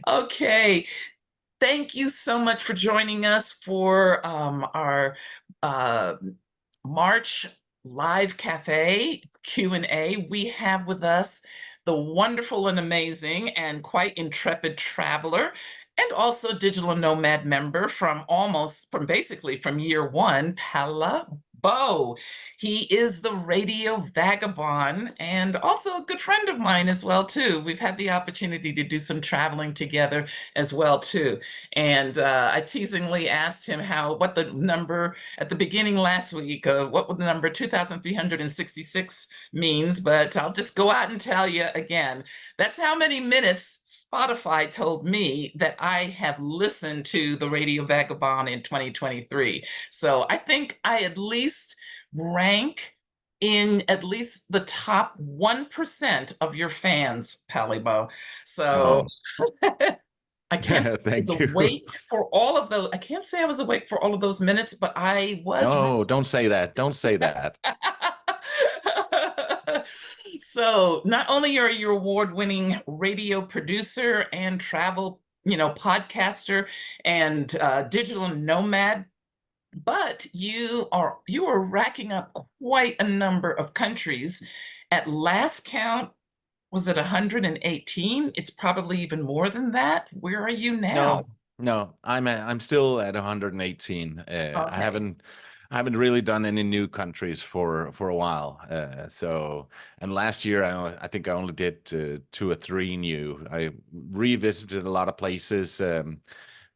Okay, thank you so much for joining us for our uh, March live cafe Q&A. We have with us the wonderful and amazing and quite intrepid traveler and also digital nomad member from basically from year one, Palle Bo. He is the Radio Vagabond and also a good friend of mine as well too. We've had the opportunity to do some traveling together as well too. And I teasingly asked him what the number at the beginning last week, what would the number 2,366 means, but I'll just go out and tell you again. That's how many minutes Spotify told me that I have listened to the Radio Vagabond in 2023. So I think I at least rank in at least the top 1% of your fans, Palle Bo. So I can't say I was awake for all of those. I can't say I was awake for all of those minutes, but I was. No, don't say that. Don't say that. So not only are you award-winning radio producer and travel, podcaster and digital nomad, but you are racking up quite a number of countries. At last count, was it 118? It's probably even more than that. Where are you now? No, I'm still at 118. Okay. I haven't really done any new countries for a while. And last year I think I only did 2 or 3 new. I revisited a lot of places.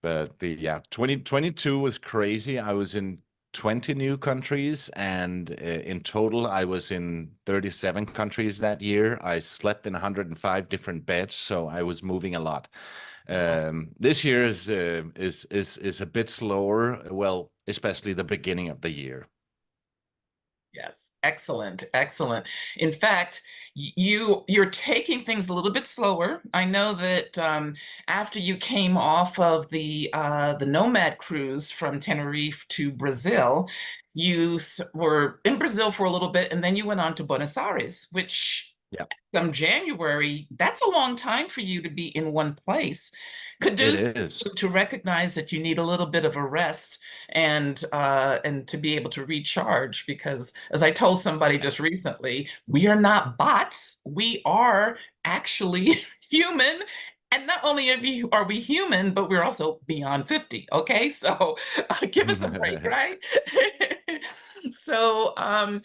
But 2022 was crazy. I was in 20 new countries, and in total, I was in 37 countries that year. I slept in 105 different beds, so I was moving a lot. This year is a bit slower. Well, especially the beginning of the year. Yes, excellent, excellent. In fact, you're taking things a little bit slower. I know that after you came off of the Nomad cruise from Tenerife to Brazil, you were in Brazil for a little bit, and then you went on to Buenos Aires, which from January, that's a long time for you to be in one place. To recognize that you need a little bit of a rest and to be able to recharge, because as I told somebody just recently, we are not bots. We are actually human. And not only are we human, but we're also beyond 50. Okay, so give us a break, right? So I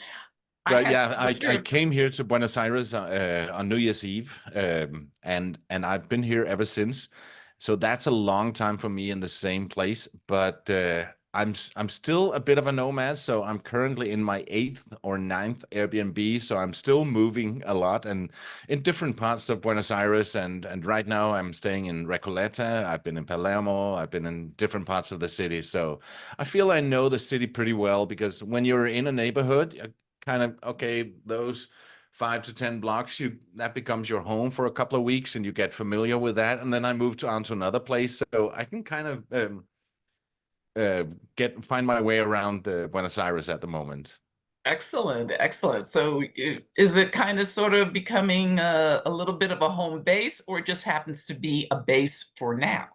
came here to Buenos Aires on New Year's Eve, and I've been here ever since. So that's a long time for me in the same place, but I'm still a bit of a nomad. So I'm currently in my 8th or 9th Airbnb. So I'm still moving a lot and in different parts of Buenos Aires. And right now I'm staying in Recoleta. I've been in Palermo. I've been in different parts of the city. So I feel I know the city pretty well, because when you're in a neighborhood, kind of, okay, those 5 to 10 blocks, that becomes your home for a couple of weeks, and you get familiar with that. And then I moved on to another place, so I can kind of find my way around Buenos Aires at the moment. Excellent, excellent. So is it kind of sort of becoming a little bit of a home base, or it just happens to be a base for now?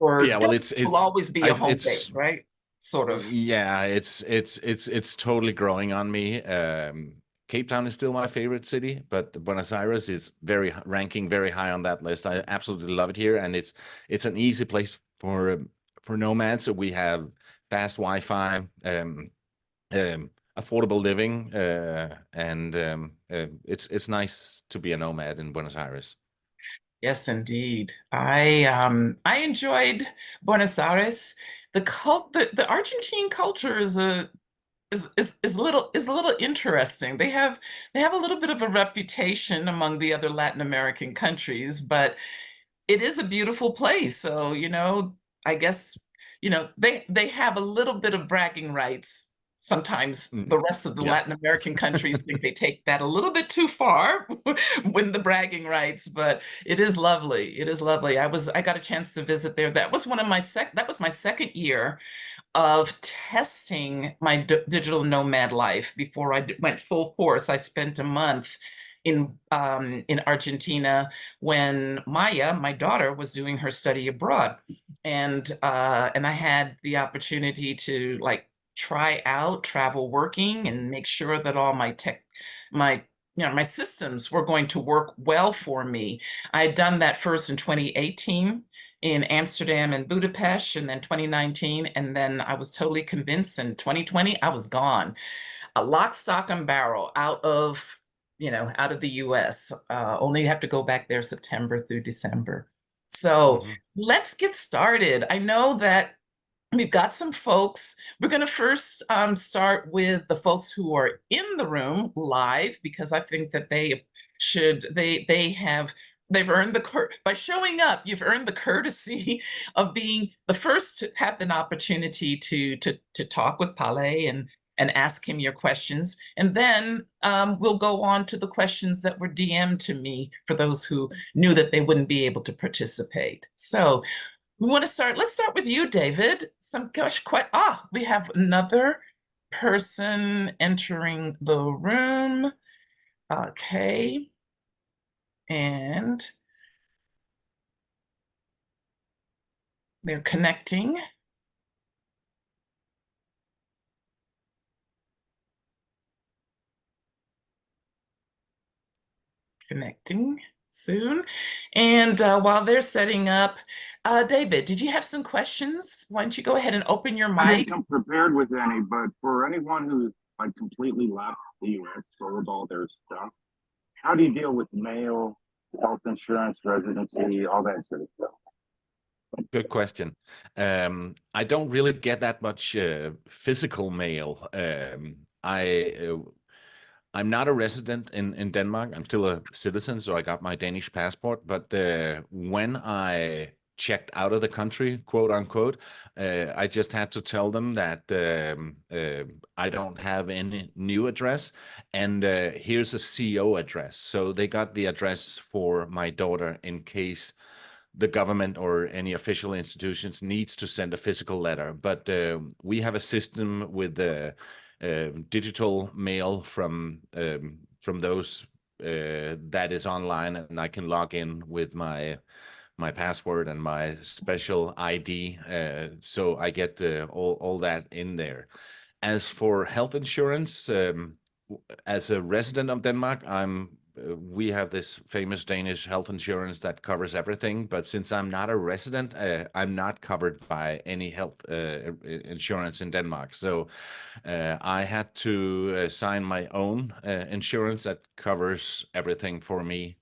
Or well, will always be a home base, right? Sort of. Yeah, it's totally growing on me. Cape Town is still my favorite city, but Buenos Aires is ranking very high on that list. I absolutely love it here, and it's an easy place for nomads. So we have fast Wi-Fi, affordable living, and it's nice to be a nomad in Buenos Aires. Yes, indeed. I enjoyed Buenos Aires. The Argentine culture is a little interesting. They have a little bit of a reputation among the other Latin American countries, but it is a beautiful place. So, I guess, they have a little bit of bragging rights. Sometimes the rest of the Latin American countries think they take that a little bit too far with the bragging rights, but it is lovely. It is lovely. I got a chance to visit there. That was my second year of testing my digital nomad life before I went full force. I spent a month in Argentina when Maya, my daughter, was doing her study abroad, and I had the opportunity to like try out travel working and make sure that all my systems were going to work well for me. I had done that first in 2018 in Amsterdam and Budapest, and then 2019, and then I was totally convinced in 2020 I was gone, a lock, stock, and barrel out of the US. Only have to go back there September through December. So let's get started. I know that we've got some folks. We're going to first start with the folks who are in the room live, because I think that they've earned by showing up. You've earned the courtesy of being the first to have an opportunity to talk with Palle and ask him your questions. And then we'll go on to the questions that were DM'd to me for those who knew that they wouldn't be able to participate. So we want to start. Let's start with you, David. We have another person entering the room. Okay. And they're connecting. Connecting soon. And while they're setting up, David, did you have some questions? Why don't you go ahead and open your mic? I didn't come prepared with any, but for anyone who's like completely left the US, sold all their stuff, how do you deal with mail, health insurance, residency, all that sort of stuff? Good question. I don't really get that much physical mail. I'm not a resident in Denmark. I'm still a citizen, so I got my Danish passport. But when I checked out of the country, quote unquote, I just had to tell them that I don't have any new address, and here's a CO address. So they got the address for my daughter in case the government or any official institutions needs to send a physical letter. But we have a system with the digital mail from those that is online, and I can log in with my password and my special ID, so I get all that in there. As for health insurance, as a resident of Denmark, we have this famous Danish health insurance that covers everything, but since I'm not a resident, I'm not covered by any health insurance in Denmark. So I had to sign my own insurance that covers everything for me.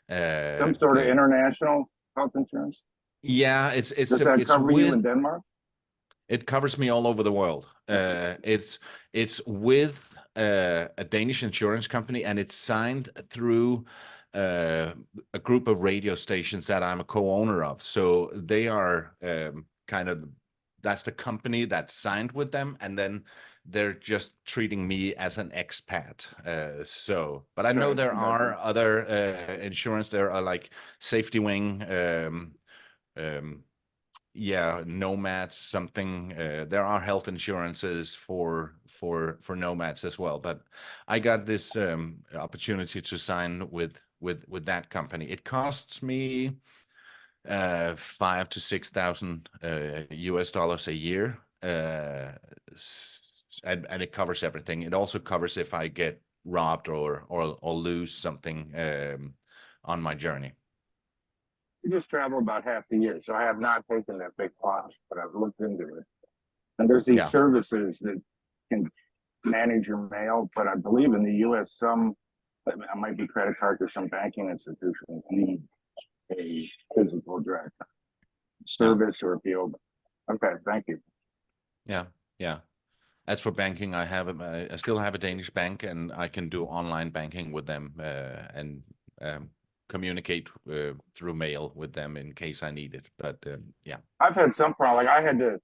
Some sort of international health insurance? Yeah, Does that cover you in Denmark? It covers me all over the world. It's with a Danish insurance company, and it's signed through a group of radio stations that I'm a co-owner of. So they are that's the company that signed with them, and then they're just treating me as an expat. But I know there are other insurance. There are like Safety Wing, nomads, something. There are health insurances for nomads as well, but I got this opportunity to sign with that company. It costs me $5,000 to $6,000 US dollars a year, and it covers everything. It also covers if I get robbed or lose something on my journey. I just travel about half the year, so I have not taken that big plunge, but I've looked into it. And there's these services that can manage your mail, but I believe in the US, it might be credit cards or some banking institutions need a physical address service or appeal. Okay, thank you. Yeah. As for banking, I still have a Danish bank, and I can do online banking with them and communicate through mail with them in case I need it. But yeah, I've had some problem. Like I had to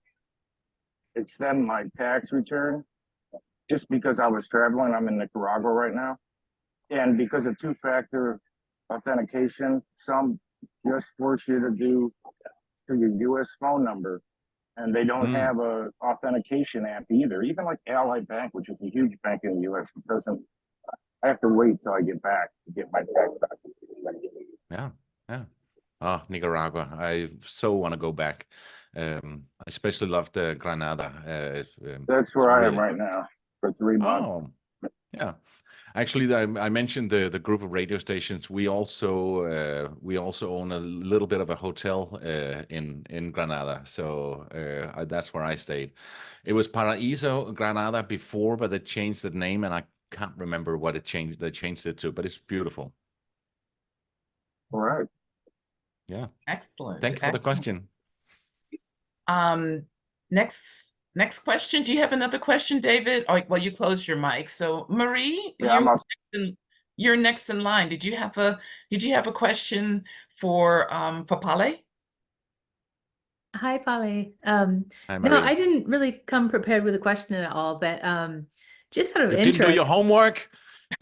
extend my tax return just because I was traveling. I'm in Nicaragua right now, and because of two-factor authentication, some just force you to do to your U.S. phone number, and they don't have a authentication app either. Even like Ally Bank, which is a huge bank in the U.S., doesn't I have to wait till I get back to get my tax documents. Yeah, yeah. Oh, Nicaragua. I so want to go back. I especially loved Granada. That's where it's I am really... right now for 3 months. Oh, yeah. Actually, I mentioned the group of radio stations. We also own a little bit of a hotel in Granada, so that's where I stayed. It was Paraíso Granada before, but they changed the name, and I can't remember what it changed. They changed it to, but it's beautiful. All right. Yeah. Excellent. Thank you for the question. Next question. Do you have another question, David? Oh, well, you closed your mic. So Marie, Yeah, you're next in line. Did you have a question for Palle? Hi, Palle. Hi, No, Marie. I didn't really come prepared with a question at all, but just out of interest. Didn't do your homework?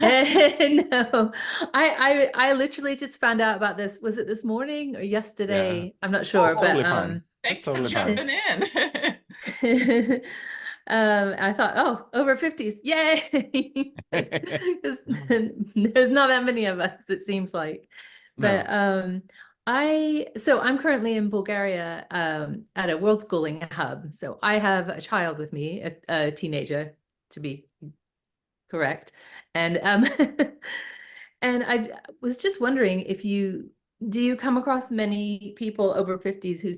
No, I literally just found out about this. Was it this morning or yesterday? Yeah. I'm not sure, That's totally but fine. Thanks Totally for jumping in. I thought, oh, over 50s, yay! 'Cause there's not that many of us, it seems like. But so I'm currently in Bulgaria at a world schooling hub. So I have a child with me, a teenager, to be correct. And and I was just wondering if do you come across many people over 50s who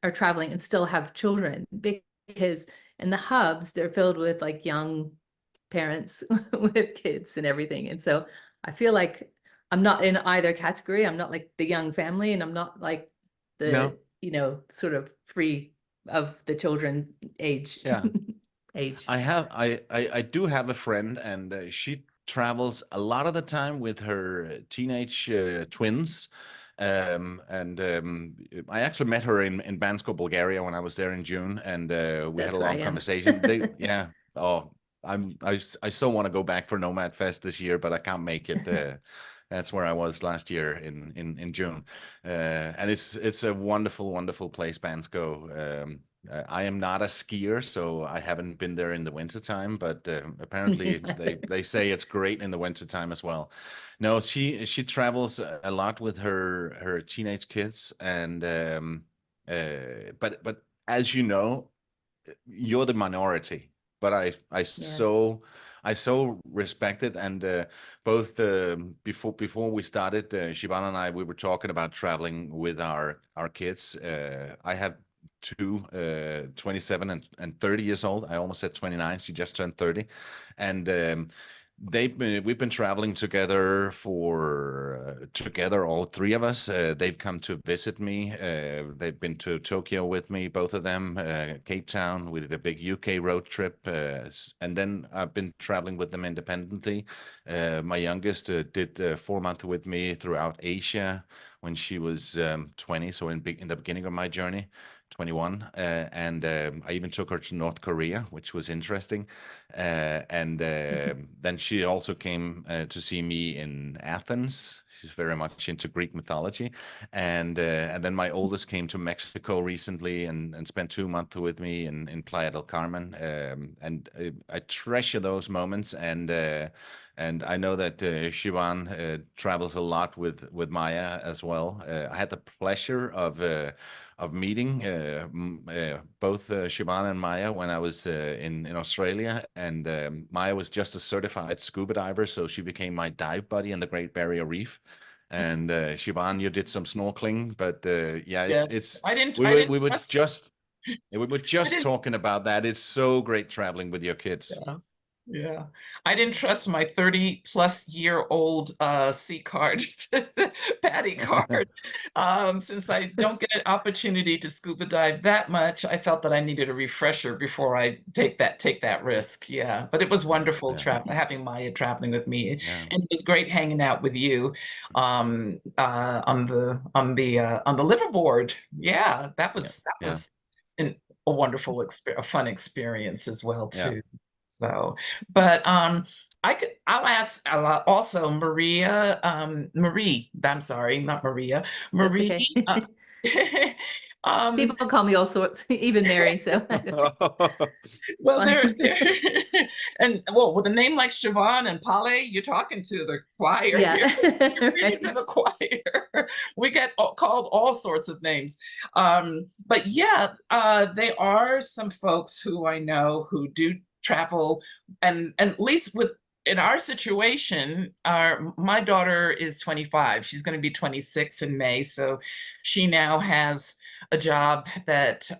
are traveling and still have children? Because in the hubs, they're filled with like young parents with kids and everything. And so I feel like I'm not in either category. I'm not like the young family, and I'm not like the, sort of free of the children age. Yeah. age. I do have a friend, and she travels a lot of the time with her teenage twins. I actually met her in Bansko, Bulgaria when I was there in June, and we had a long conversation. Yeah. Oh, I so want to go back for Nomad Fest this year, but I can't make it. That's where I was last year in June, and it's a wonderful, wonderful place, Bansko. I am not a skier, so I haven't been there in the wintertime, but apparently they say it's great in the wintertime as well. No, she travels a lot with her teenage kids, and but as you know, you're the minority. But I so respect it, and both before we started, Siobhan and I, we were talking about traveling with our kids. I have two 27 and 30 years old. I almost said 29. She just turned 30, and we've been traveling together all three of us. They've come to visit me. They've been to Tokyo with me, both of them, Cape Town. We did a big UK road trip, and then I've been traveling with them independently. My youngest did 4 months with me throughout Asia when she was 20, so in the beginning of my journey. 21, and I even took her to North Korea, which was interesting. Then she also came to see me in Athens. She's very much into Greek mythology. And then my oldest came to Mexico recently and spent 2 months with me in Playa del Carmen. And I treasure those moments. And I know that Siobhan travels a lot with Maya as well. I had the pleasure of meeting both Siobhan and Maya when I was in Australia, and Maya was just a certified scuba diver, so she became my dive buddy in the Great Barrier Reef. And Siobhan, you did some snorkeling, but yeah, yes. we were just talking about that. It's so great traveling with your kids. Yeah, I didn't trust my 30-plus-year-old sea card, PADI card. Since I don't get an opportunity to scuba dive that much, I felt that I needed a refresher before I take that risk. Yeah, but it was wonderful having Maya traveling with me, and it was great hanging out with you on the liverboard. Yeah, that was a wonderful a fun experience as well too. So, but I'll ask also Maria, Marie, I'm sorry, not Maria, Marie. Okay. Um, People call me all sorts, even Mary. So well, fine. and well, with a name like Siobhan and Palle, you're talking to the choir Yeah, here. You're preaching to right. the choir. We get called all sorts of names. But yeah, there are some folks who I know who do travel, and at least in our situation, my daughter is 25. She's going to be 26 in May, so she now has a job that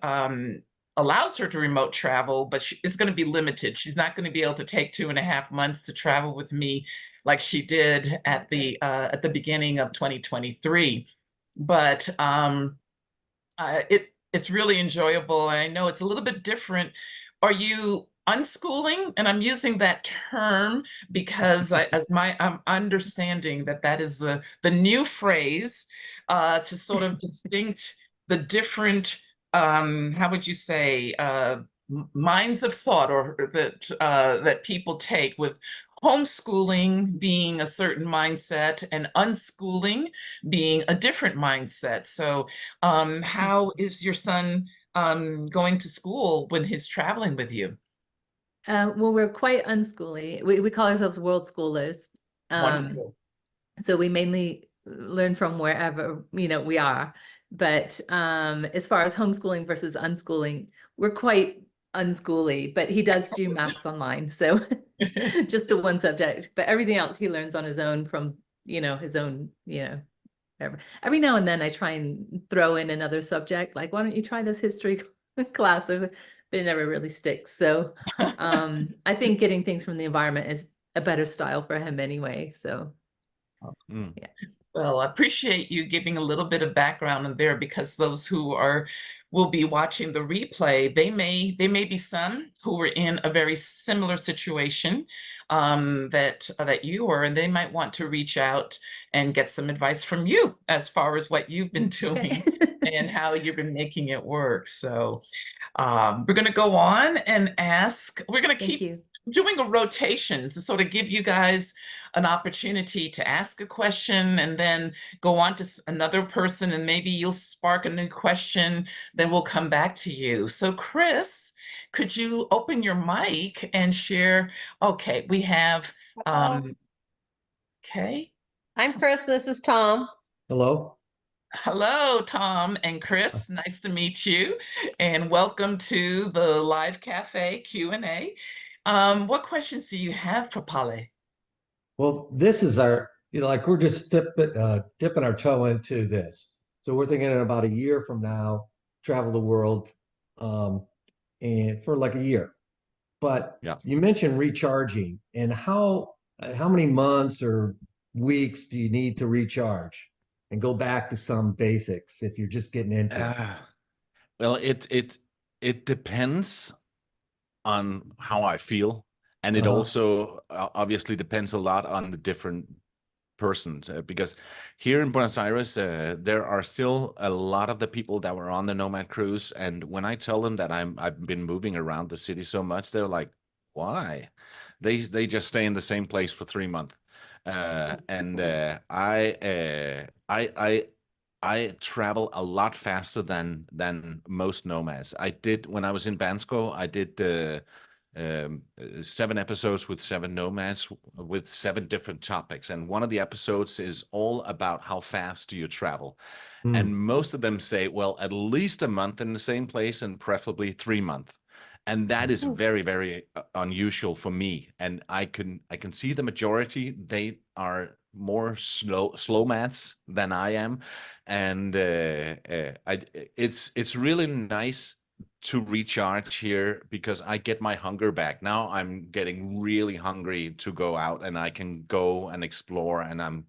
allows her to remote travel, but it's going to be limited. She's not going to be able to take 2.5 months to travel with me like she did at the beginning of 2023. But it's really enjoyable, and I know it's a little bit different. Are you unschooling? And I'm using that term because I'm understanding that is the new phrase to sort of distinct the different how would you say minds of thought or that people take, with homeschooling being a certain mindset and unschooling being a different mindset. So how is your son going to school when he's traveling with you? Well, we're quite unschooly. We call ourselves world schoolers. Wonderful. So we mainly learn from wherever, we are. But as far as homeschooling versus unschooling, we're quite unschooly, but he does do maths online. So just the one subject, but everything else he learns on his own from, his own, whatever. Every now and then I try and throw in another subject, like, why don't you try this history class? But it never really sticks. So I think getting things from the environment is a better style for him anyway. So yeah. Well, I appreciate you giving a little bit of background in there, because those who will be watching the replay, they may be some who were in a very similar situation that you were, and they might want to reach out and get some advice from you as far as what you've been doing and how you've been making it work. So we're going to go on and ask. We're going to keep doing a rotation to sort of give you guys an opportunity to ask a question and then go on to another person, and maybe you'll spark a new question, then we'll come back to you. So Chris, could you open your mic and share? Okay, we have, okay. I'm Chris, this is Tom. Hello. Hello, Tom and Chris. Nice to meet you, and welcome to the live cafe Q&A. What questions do you have for Palle? Well, this is our, like we're just dipping our toe into this. So we're thinking in about a year from now, travel the world, and for like a year. But you mentioned recharging, and how many months or weeks do you need to recharge and go back to some basics if you're just getting into it? Well, it depends on how I feel. And it also obviously depends a lot on the different persons, because here in Buenos Aires, there are still a lot of the people that were on the Nomad cruise. And when I tell them that I've been moving around the city so much, they're like, why? They just stay in the same place for 3 months. I travel a lot faster than most nomads. I did, when I was in Bansko, I did 7 episodes with 7 nomads with 7 different topics, and one of the episodes is all about how fast do you travel. And most of them say, well, at least a month in the same place, and preferably 3 months. And that is very, very unusual for me. And I can see the majority, they are more slow mats than I am. And it's really nice to recharge here, because I get my hunger back. Now I'm getting really hungry to go out, and I can go and explore, and I'm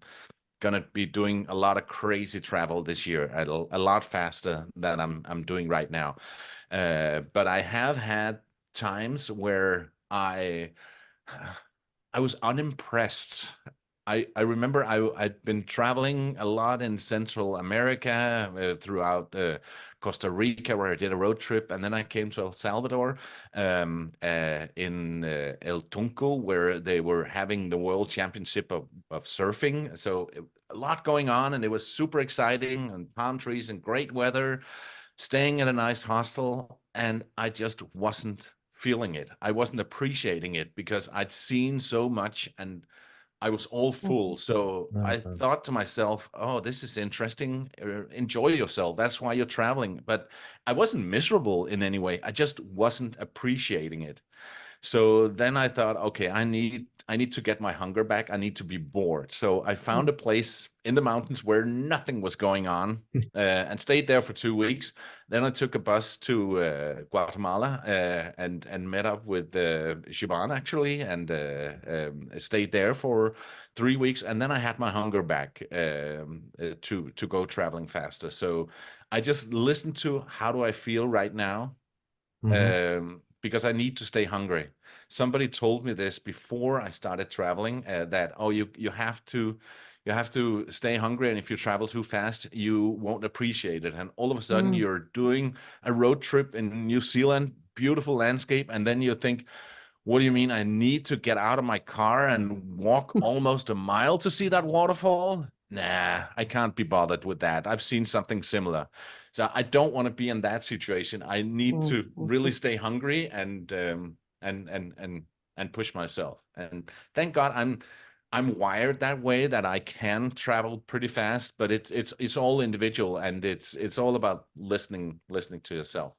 gonna be doing a lot of crazy travel this year, a lot faster than I'm doing right now. But I have had times where I was unimpressed I remember I'd been traveling a lot in Central America, throughout Costa Rica, where I did a road trip, and then I came to El Salvador, in El Tunco, where they were having the World Championship of surfing. So a lot going on, and it was super exciting, and palm trees and great weather, staying in a nice hostel, and I just wasn't feeling it. I wasn't appreciating it because I'd seen so much and I was all full. So I thought to myself, oh, this is interesting. Enjoy yourself. That's why you're traveling. But I wasn't miserable in any way. I just wasn't appreciating it. So then I thought, okay, I need to get my hunger back. I need to be bored. So I found a place in the mountains where nothing was going on, and stayed there for 2 weeks. Then I took a bus to Guatemala, and met up with Siobhan, actually, and stayed there for 3 weeks. And then I had my hunger back, to go traveling faster. So I just listened to how do I feel right now. Because I need to stay hungry. Somebody told me this before I started traveling, that, oh, you have to stay hungry, and if you travel too fast, you won't appreciate it. And all of a sudden you're doing a road trip in New Zealand, beautiful landscape, and then you think, what do you mean I need to get out of my car and walk almost a mile to see that waterfall? Nah, I can't be bothered with that. I've seen something similar. So I don't want to be in that situation. I need to really stay hungry and push myself. And thank God I'm wired that way, that I can travel pretty fast, but it's all individual, and it's all about listening to yourself.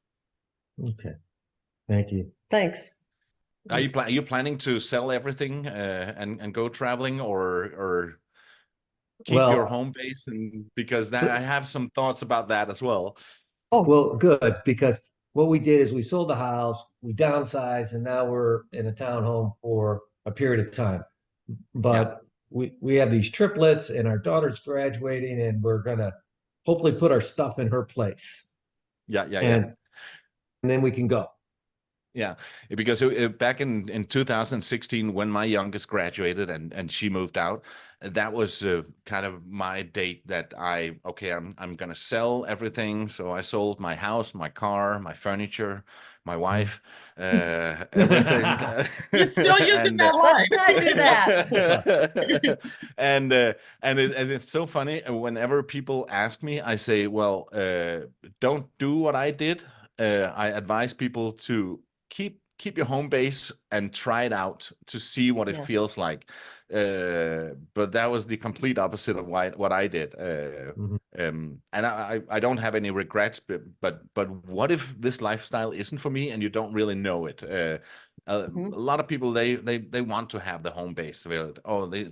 Okay. Thank you. Thanks. Are you planning to sell everything, and go traveling, or keep your home base? And because I have some thoughts about that as well. Oh, well, good, because what we did is we sold the house, we downsized, and now we're in a townhome for a period of time. But we have these triplets, and our daughter's graduating, and we're gonna hopefully put our stuff in her place. And then we can go. Yeah, because back in 2016, when my youngest graduated and she moved out, that was kind of my date that I'm gonna sell everything. So I sold my house, my car, my furniture, my wife, everything. You're still using that line. Let's not do that. and it's so funny. Whenever people ask me, I say, well, don't do what I did. I advise people to keep your home base and try it out to see what it feels like. But that was the complete opposite of what I did. And I don't have any regrets, but what if this lifestyle isn't for me and you don't really know it? A lot of people, they want to have the home base.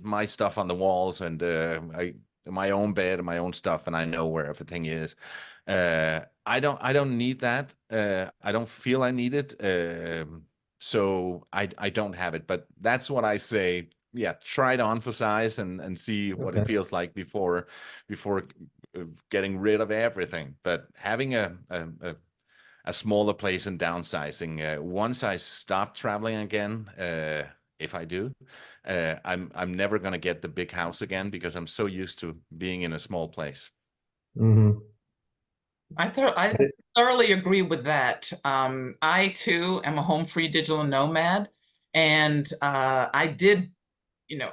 My stuff on the walls, and my own bed and my own stuff, and I know where everything is. I don't need that. I don't feel I need it. So I don't have it. But that's what I say. Yeah, try to emphasize and see what it feels like before getting rid of everything. But having a smaller place and downsizing. Once I stop traveling again, if I do, I'm never going to get the big house again, because I'm so used to being in a small place. I thoroughly agree with that. I too am a home-free digital nomad, and I did,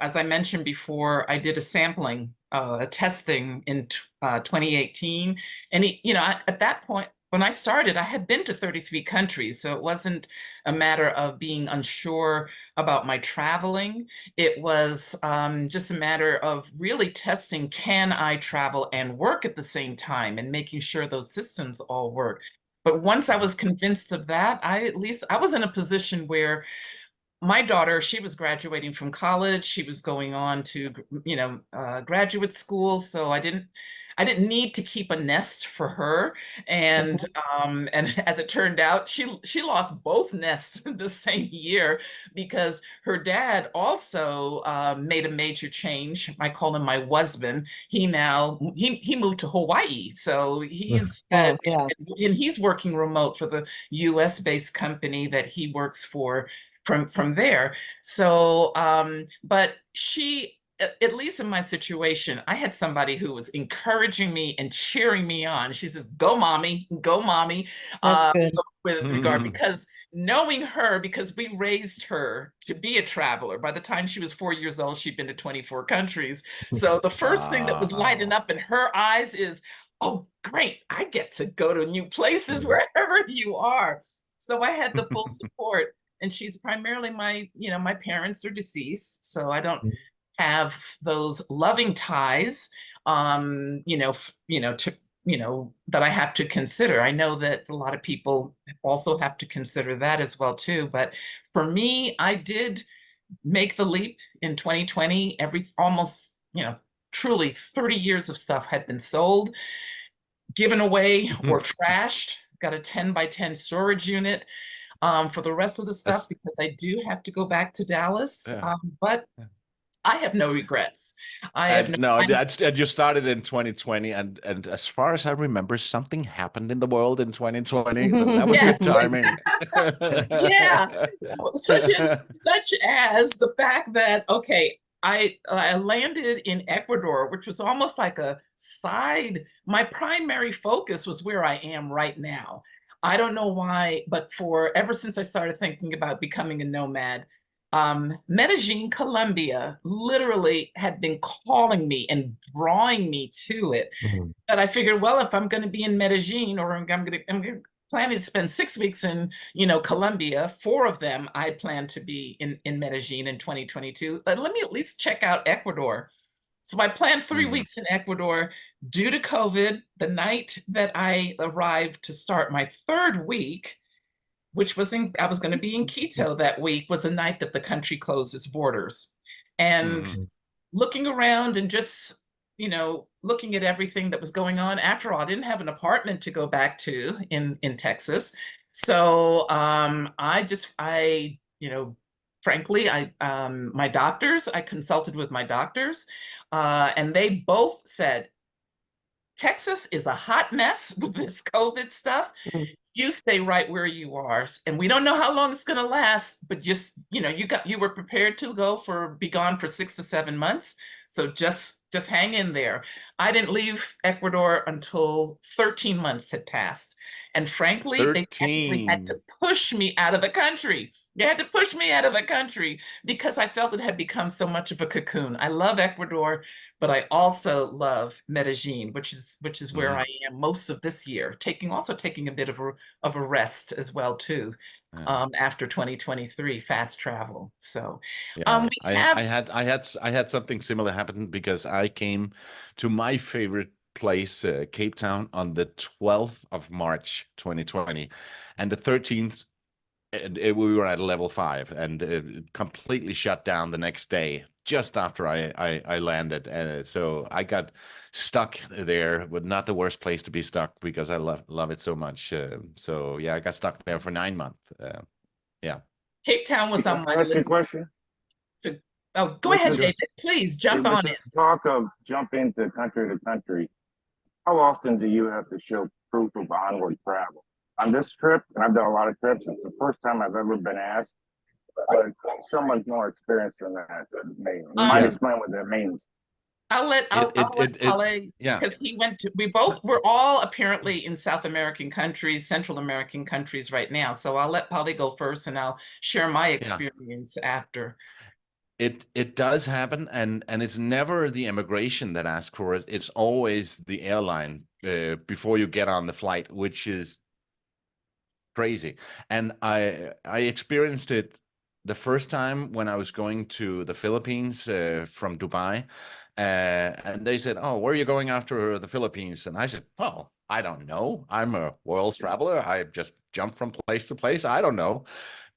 as I mentioned before, I did a sampling, a testing in 2018, and at that point, when I started, I had been to 33 countries, so it wasn't a matter of being unsure about my traveling. It was just a matter of really testing, can I travel and work at the same time, and making sure those systems all work. But once I was convinced of that, I was in a position where my daughter, she was graduating from college. She was going on to, graduate school. So I didn't need to keep a nest for her. And as it turned out, she lost both nests in the same year, because her dad also made a major change. I call him my husband. He moved to Hawaii. So he's and he's working remote for the US based company that he works for from there. So but she at least in my situation, I had somebody who was encouraging me and cheering me on. She says, go mommy, That's good. with regard, because knowing her, because we raised her to be a traveler. By the time she was 4 years old, she'd been to 24 countries. So the first thing that was lighting up in her eyes is, oh, great, I get to go to new places wherever you are. So I had the full support. And she's primarily my parents are deceased, so I don't have those loving ties, that I have to consider. I know that a lot of people also have to consider that as well too. But for me, I did make the leap in 2020. Almost, truly 30 years of stuff had been sold, given away, or trashed. Got a 10 by 10 storage unit for the rest of the stuff, because I do have to go back to Dallas. But I have no regrets. And you started in 2020, and as far as I remember, something happened in the world in 2020. That was good timing. Yeah, such as the fact that, okay, I landed in Ecuador, which was almost like a side. My primary focus was where I am right now. I don't know why, but ever since I started thinking about becoming a nomad, Medellin, Colombia, literally had been calling me and drawing me to it. But I figured, well, if I'm going to be in Medellin, or I'm planning to spend 6 weeks in, Colombia, 4 of them I plan to be in Medellin in 2022. But let me at least check out Ecuador. So I planned 3 weeks in Ecuador. Due to COVID, the night that I arrived to start my 3rd week, which was I was going to be in Quito that week, was the night that the country closed its borders. And looking around and just, looking at everything that was going on. After all, I didn't have an apartment to go back to in Texas. So frankly, my doctors, I consulted with my doctors, and they both said, Texas is a hot mess with this COVID stuff. You stay right where you are, and we don't know how long it's going to last, but just, you were prepared to be gone for 6 to 7 months. So just hang in there. I didn't leave Ecuador until 13 months had passed. And frankly, 13. They actually had to push me out of the country. They had to push me out of the country because I felt it had become so much of a cocoon. I love Ecuador, but I also love Medellin, which is where I am most of this year, taking a bit of a rest as well too, after 2023 fast travel. So I had something similar happen, because I came to my favorite place, Cape Town, on the 12th of March 2020, and the 13th we were at level 5, and it completely shut down the next day, just after I landed. So I got stuck there, but not the worst place to be stuck, because I love it so much. So yeah, I got stuck there for 9 months. Cape Town was on my Ask list. a question. Go ahead, David. Please jump on it. Talk of jumping to country. How often do you have to show proof of onward travel? On this trip, and I've done a lot of trips, it's the first time I've ever been asked, but someone's more experienced than that. You might explain what that means. I'll let Palle, because we're all apparently in South American countries, Central American countries right now. So I'll let Palle go first, and I'll share my experience after. It does happen, and it's never the immigration that asks for it. It's always the airline before you get on the flight, which is crazy. And I experienced it the first time when I was going to the Philippines from Dubai, and they said, "Oh, where are you going after the Philippines?" And I said, "Oh, I don't know. I'm a world traveler. I just jump from place to place. I don't know."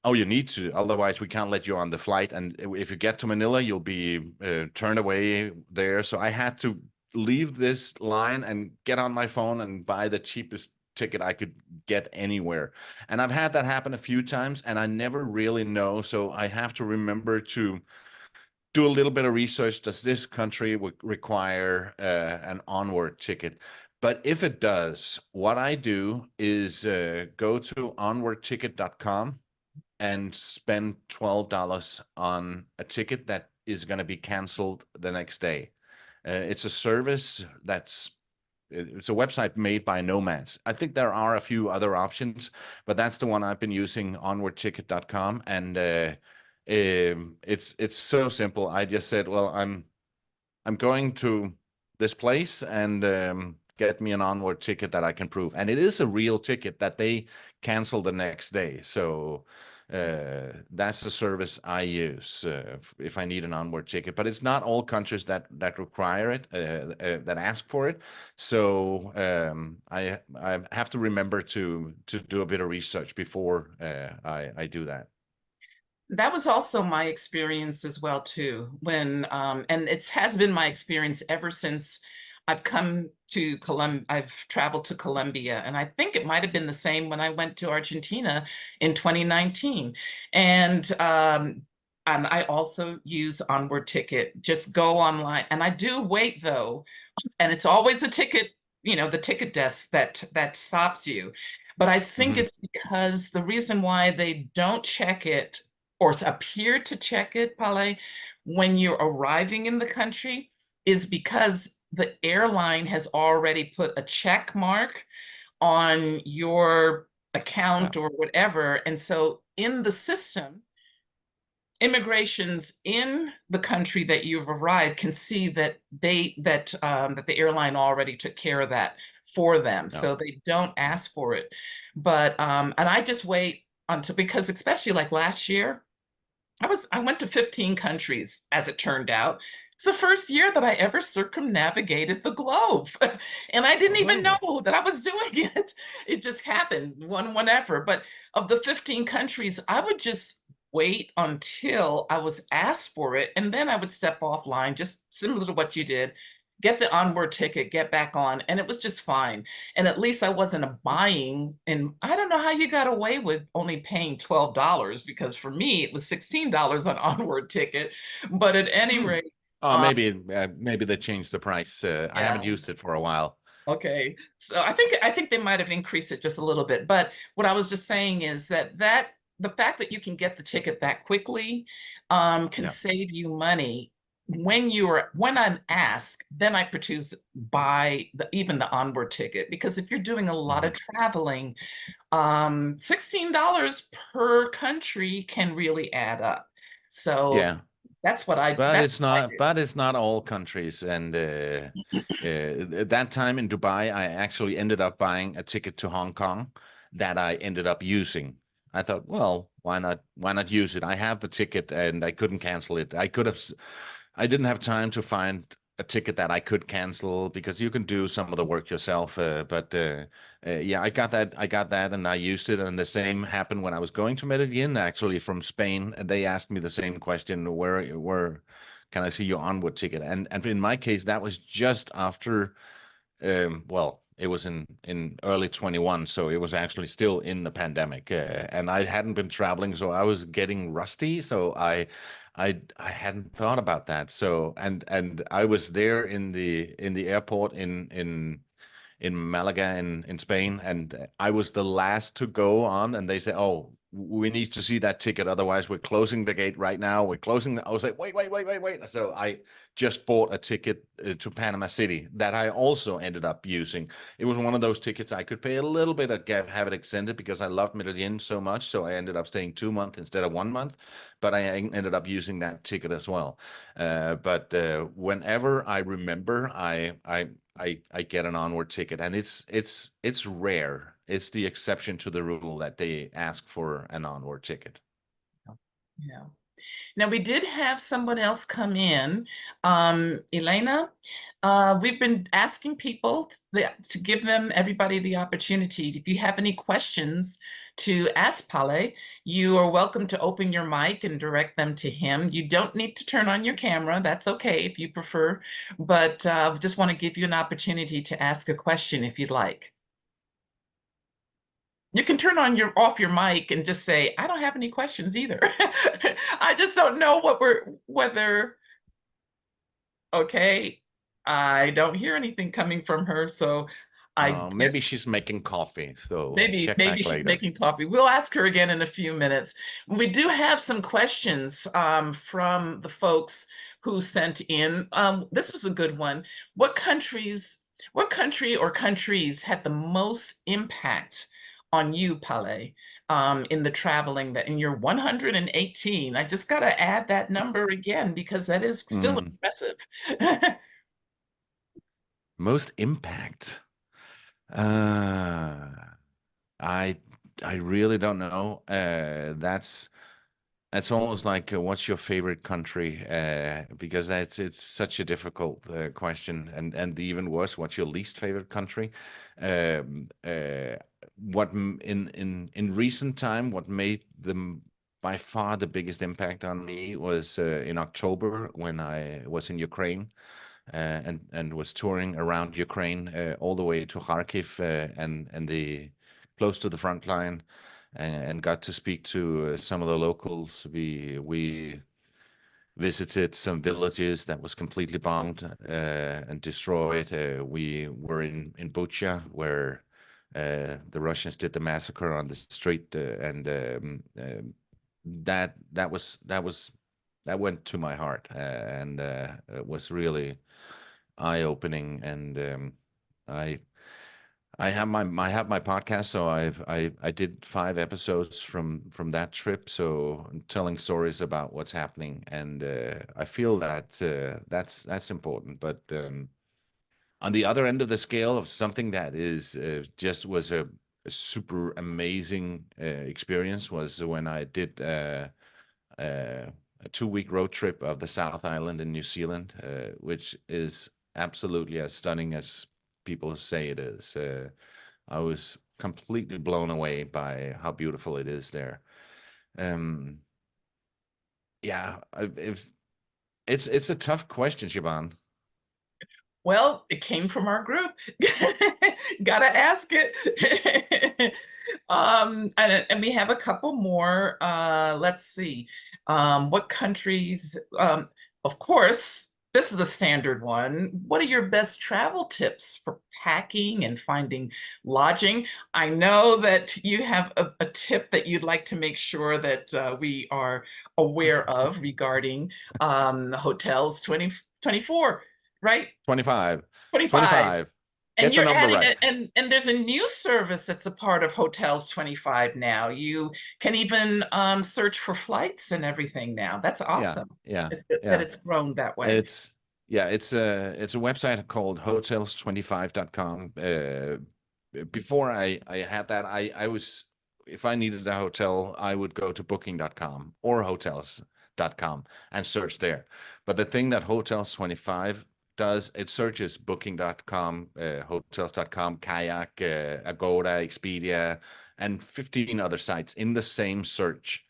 "Oh, you need to, otherwise we can't let you on the flight. And if you get to Manila, you'll be turned away there." So I had to leave this line and get on my phone and buy the cheapest ticket I could get anywhere. And I've had that happen a few times, and I never really know. So I have to remember to do a little bit of research. Does this country require an onward ticket? But if it does, what I do is go to onwardticket.com and spend $12 on a ticket that is going to be canceled the next day. It's a service it's a website made by nomads. I think there are a few other options, but that's the one I've been using, onwardticket.com, and it's so simple. I just said, well, I'm going to this place, and get me an Onward ticket that I can prove. And it is a real ticket that they cancel the next day. So that's the service I use if I need an Onward ticket. But it's not all countries that require it, that ask for it. So I have to remember to do a bit of research before I do that. That was also my experience as well too. When and it has been my experience ever since I've come to Colombia. I've traveled to Colombia, and I think it might have been the same when I went to Argentina in 2019. And I also use Onward Ticket. Just go online, and I do wait though, and it's always a ticket, you know, the ticket desk that stops you. But I think it's because the reason why they don't check it or appear to check it, Palle, when you're arriving in the country is because the airline has already put a check mark on your account or whatever. And so in the system, immigrations in the country that you've arrived can see that that the airline already took care of that for them. So they don't ask for it. But and I just wait until, because especially like last year, I went to 15 countries, as it turned out. It's the first year that I ever circumnavigated the globe. And I didn't even know that I was doing it. It just happened whenever. But of the 15 countries, I would just wait until I was asked for it. And then I would step offline, just similar to what you did, get the Onward ticket, get back on, and it was just fine. And at least I wasn't buying, and I don't know how you got away with only paying $12, because for me, it was $16 on Onward ticket. But at any rate. Oh, maybe they changed the price. I haven't used it for a while. Okay, so I think they might have increased it just a little bit. But what I was just saying is that the fact that you can get the ticket that quickly can save you money. When I'm asked, then I buy even the Onward ticket, because if you're doing a lot of traveling, $16 per country can really add up. So that's what I. But it's not. But it's not all countries. And at that time in Dubai, I actually ended up buying a ticket to Hong Kong that I ended up using. I thought, well, why not? Why not use it? I have the ticket, and I couldn't cancel it. I didn't have time to find a ticket that I could cancel, because you can do some of the work yourself. But I got that, and I used it. And the same happened when I was going to Medellin, actually, from Spain. And they asked me the same question: where can I see your Onward ticket? And in my case, that was just after. Well, it was in early 21, so it was actually still in the pandemic, and I hadn't been traveling, so I was getting rusty. So I hadn't thought about that. So and I was there in the airport in Malaga in Spain, and I was the last to go on, and they said, "Oh, we need to see that ticket, otherwise we're closing the gate right now. We're closing." I was like, wait. So I just bought a ticket to Panama City that I also ended up using. It was one of those tickets I could pay a little bit of have it extended, because I loved Medellin so much. So I ended up staying 2 months instead of 1 month, but I ended up using that ticket as well. But whenever I remember, I get an Onward ticket, and it's rare. It's the exception to the rule that they ask for an Onward ticket. Yeah. Now, we did have someone else come in, Elena. We've been asking people to give everybody the opportunity. If you have any questions to ask Palle, you are welcome to open your mic and direct them to him. You don't need to turn on your camera. That's okay if you prefer, but we just want to give you an opportunity to ask a question if you'd like. You can turn off your mic and just say, I don't have any questions either. I just don't know whether, okay, I don't hear anything coming from her. So Maybe guess she's making coffee, so maybe check back she's later. making coffee. We'll ask her again in a few minutes. We do have some questions from the folks who sent in. This was a good one. What country or countries had the most impact on you, Palle, in the traveling that in your 118? I just got to add that number again because that is still impressive. Most impact. I really don't know. That's almost like what's your favorite country? Because it's such a difficult question, and even worse, what's your least favorite country? What in recent time, what made them by far the biggest impact on me was in October when I was in Ukraine. And was touring around Ukraine all the way to Kharkiv and the close to the front line, and got to speak to some of the locals. We visited some villages that was completely bombed and destroyed. We were in Bucha, where the Russians did the massacre on the street, and that went to my heart, and it was really eye-opening. And I have my podcast, so I did 5 episodes from that trip, so I'm telling stories about what's happening, and I feel that that's important. But on the other end of the scale of something that is just was a super amazing experience was when I did a 2-week road trip of the South Island in New Zealand, which is absolutely as stunning as people say it is. I was completely blown away by how beautiful it is there. Yeah, it's a tough question, Siobhan. Well, it came from our group. Gotta ask it. And we have a couple more. Let's see. What countries? Of course, this is a standard one. What are your best travel tips for packing and finding lodging? I know that you have a tip that you'd like to make sure that we are aware of regarding hotels 2024, right? 25. 25. And Get you're the number adding right. and there's a new service that's a part of Hotels 25 now. You can even search for flights and everything now. That's awesome. Yeah. That it's grown that way. It's a website called hotels25.com. Before I had that, I was, if I needed a hotel, I would go to booking.com or hotels.com and search there. But the thing that Hotels 25 does, it searches booking.com, hotels.com, Kayak, Agoda, Expedia, and 15 other sites in the same search.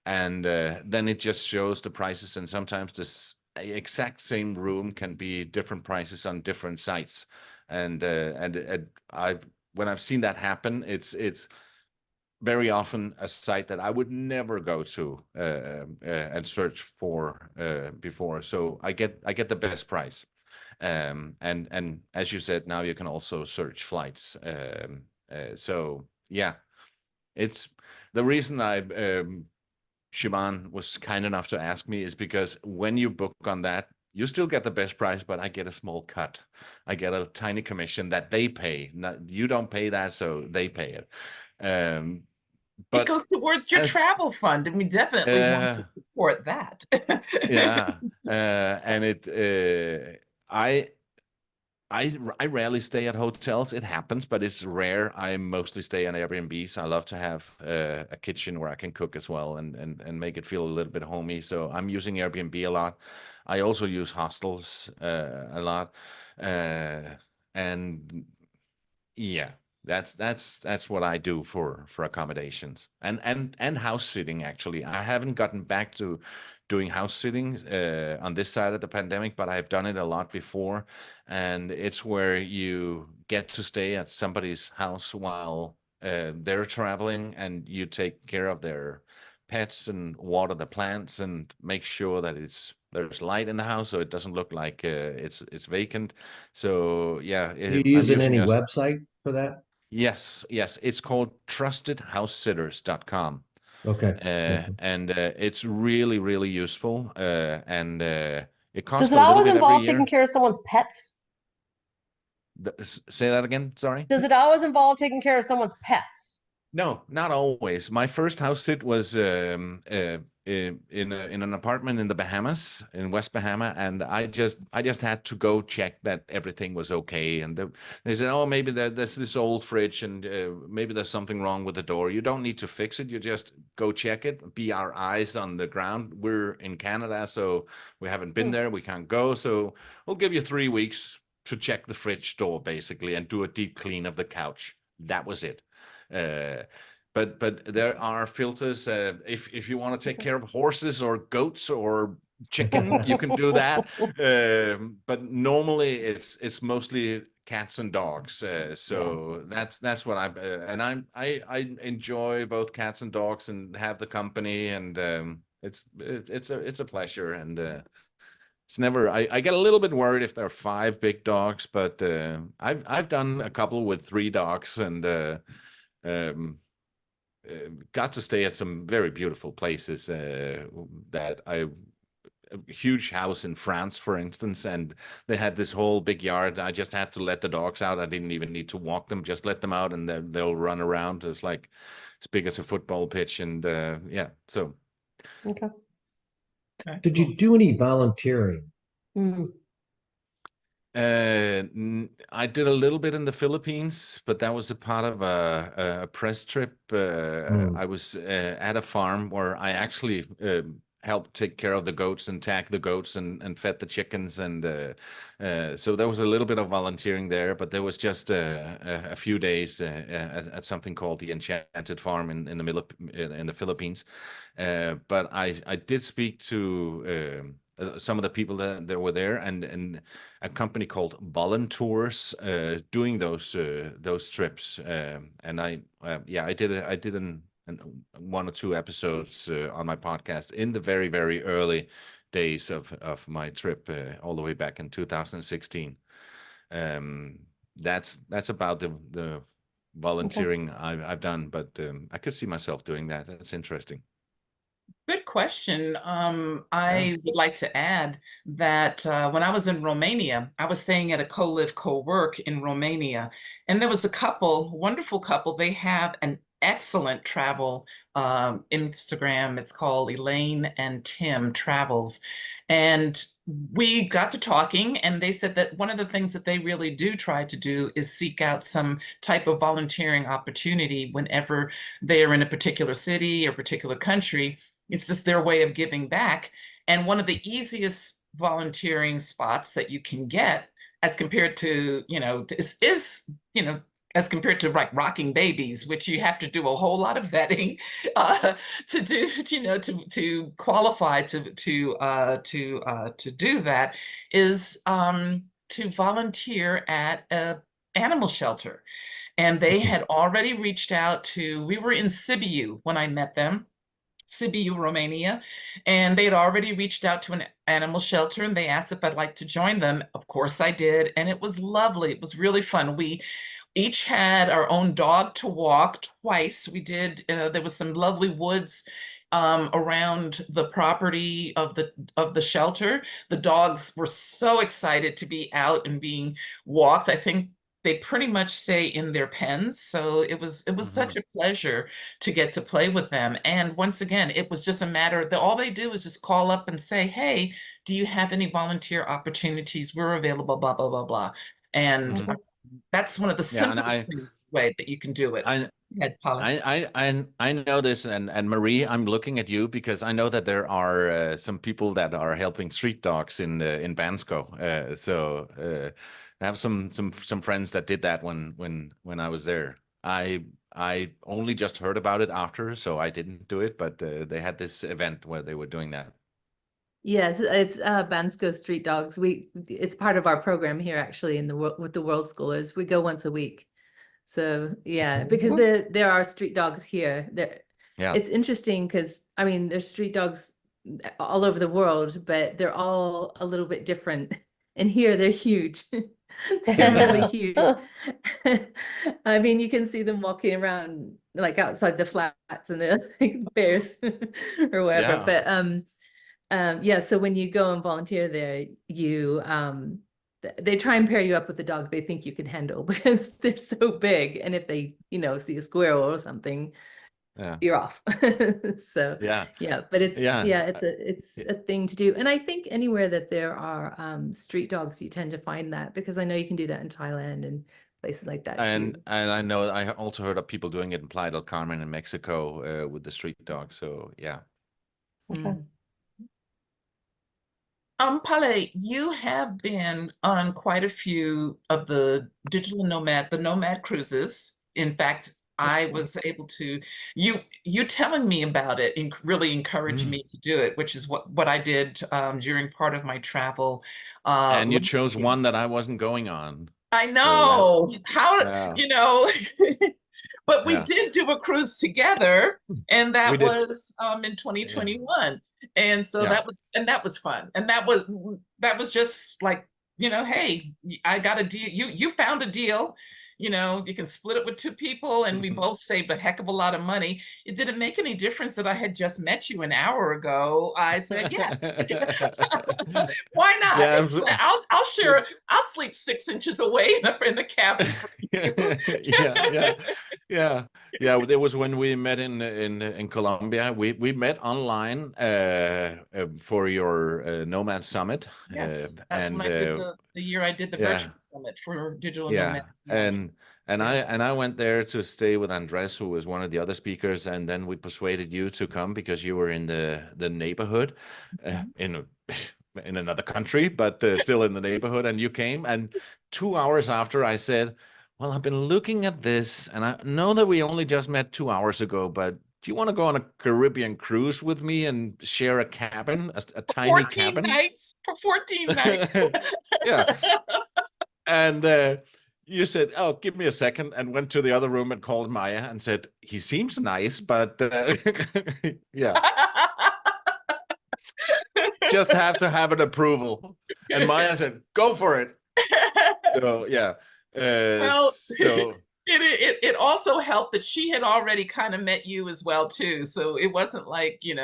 And then it just shows the prices, and sometimes this exact same room can be different prices on different sites. And when I've seen that happen, it's very often a site that I would never go to and search for before. So I get the best price. And as you said, now you can also search flights. So yeah, it's the reason Siobhan was kind enough to ask me is because when you book on that, you still get the best price, but I get a small cut. I get a tiny commission that they pay. You don't pay that, so they pay it. But it goes towards your travel fund, and we definitely want to support that. Yeah, and I rarely stay at hotels. It happens, but it's rare. I mostly stay on Airbnbs. I love to have a kitchen where I can cook as well and make it feel a little bit homey. So I'm using Airbnb a lot. I also use hostels a lot, and yeah, that's what I do for accommodations and house sitting. Actually, I haven't gotten back to doing house sittings on this side of the pandemic, but I've done it a lot before. And it's where you get to stay at somebody's house while they're traveling, and you take care of their pets and water the plants and make sure that there's light in the house so it doesn't look like it's vacant. So yeah, Are you using any website for that? Yes, yes. It's called trustedhousesitters.com. Okay. And it's really, really useful. And it costs Does it a little always bit every involve year. taking care of someone's pets? Say that again. Sorry. Does it always involve taking care of someone's pets? No, not always. My first house sit was in an apartment in the Bahamas, in West Bahama, and I just had to go check that everything was okay. And they said, oh, maybe there's this old fridge, and maybe there's something wrong with the door. You don't need to fix it. You just go check it. Be our eyes on the ground. We're in Canada, so we haven't been there. We can't go. So we'll give you 3 weeks to check the fridge door, basically, and do a deep clean of the couch. That was it. But there are filters. If you want to take care of horses or goats or chicken, you can do that. But normally it's mostly cats and dogs. So that's what I enjoy both cats and dogs and have the company, and it's a pleasure. And it's never. I get a little bit worried if there are 5 big dogs, but I've done a couple with 3 dogs, and got to stay at some very beautiful places. That a huge house in France, for instance, and they had this whole big yard. I just had to let the dogs out. I didn't even need to walk them; just let them out, and they'll run around. It's like as big as a football pitch, and yeah. So, Okay. Did you do any volunteering? I did a little bit in the Philippines, but that was a part of a press trip. I was at a farm where I actually helped take care of the goats and tag the goats and fed the chickens. And so there was a little bit of volunteering there, but there was just a few days at something called the Enchanted Farm in the middle in the Philippines. But I did speak to some of the people that were there, and a company called Voluntours doing those trips. And I did 1 or 2 episodes on my podcast in the very, very early days of my trip, all the way back in 2016. That's about the volunteering I've done, but I could see myself doing that. That's interesting. Good question. I would like to add that when I was in Romania, I was staying at a co-live, co-work in Romania, and there was a couple, wonderful couple. They have an excellent travel Instagram. It's called Elaine and Tim Travels. And we got to talking, and they said that one of the things that they really do try to do is seek out some type of volunteering opportunity whenever they're in a particular city or particular country. It's just their way of giving back. And one of the easiest volunteering spots that you can get, as compared to, as compared to like rocking babies, which you have to do a whole lot of vetting to do, to qualify to do that, is to volunteer at an animal shelter. And they had already reached out to, we were in Sibiu when I met them, Sibiu, Romania, and they had already reached out to an animal shelter, and they asked if I'd like to join them. Of course I did, and it was lovely. It was really fun. We each had our own dog to walk twice. We did, there was some lovely woods around the property of the shelter. The dogs were so excited to be out and being walked. I think they pretty much stay in their pens. So it was such a pleasure to get to play with them. And once again, it was just a matter that all they do is just call up and say, hey, do you have any volunteer opportunities? We're available, blah, blah, blah, blah. And that's one of the simplest way that you can do it. I know this, and Marie, I'm looking at you because I know that there are some people that are helping street dogs in Bansko. So I have some friends that did that when I was there. I only just heard about it after, so I didn't do it. But they had this event where they were doing that. Yes, it's Bansko Street Dogs. It's part of our program here, actually, with the World Schoolers. We go once a week. So yeah, because there are street dogs here. It's interesting because I mean there's street dogs all over the world, but they're all a little bit different. And here they're huge. They're really huge. I mean, you can see them walking around like outside the flats and they're like bears or whatever. Yeah. But yeah, so when you go and volunteer there, you they try and pair you up with the dog they think you can handle because they're so big. And if they, see a squirrel or something, you're off. So yeah, but it's it's a thing to do. And I think anywhere that there are street dogs, you tend to find that, because I know you can do that in Thailand and places like that And too. I know I also heard of people doing it in Playa del Carmen in Mexico with the street dog. So yeah. Okay. Palle, you have been on quite a few of the Nomad cruises. In fact, I was able to, you telling me about it really encouraged me to do it, which is what I did during part of my travel. And you last chose year. one that I wasn't going on. I know. How, Yeah. but we did do a cruise together, and We that did. was in 2021. And so Yeah. that was fun. And that was just like, hey, I got a deal. You found a deal. You can split it with two people, and we both saved a heck of a lot of money. It didn't make any difference that I had just met you an hour ago. I said yes. Why not? Yeah. I'll share. I'll sleep 6 inches away in the cabin for you. Yeah. It was when we met in Colombia. We met online for your Nomad Summit. Yes, that's and when I did the year I did the virtual summit for digital nomads. And I went there to stay with Andres, who was one of the other speakers, and then we persuaded you to come because you were in the neighborhood, in another country, but still in the neighborhood, and you came. And 2 hours after, I said, well, I've been looking at this, and I know that we only just met 2 hours ago, but do you want to go on a Caribbean cruise with me and share a cabin, a tiny 14 cabin? nights for 14 nights. Yeah. And you said, oh, give me a second, and went to the other room and called Maya and said, he seems nice, but yeah. Just have to have an approval. And Maya said, go for it. So yeah. Well, so it also helped that she had already kind of met you as well too. So it wasn't like, you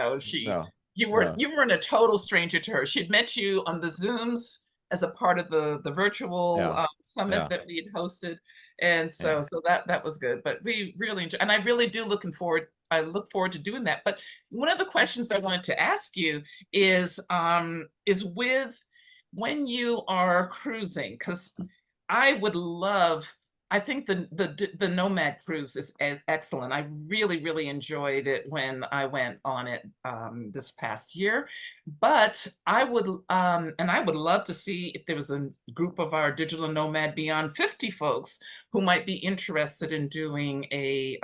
weren't a total stranger to her. She'd met you on the Zooms as a part of the virtual summit that we had hosted. And so that was good. But we really enjoy, and I really do look forward to doing that. But one of the questions I wanted to ask you is with when you are cruising, because I think the Nomad cruise is excellent. I really, really enjoyed it when I went on it this past year. But I would love to see if there was a group of our digital nomad beyond 50 folks who might be interested in doing a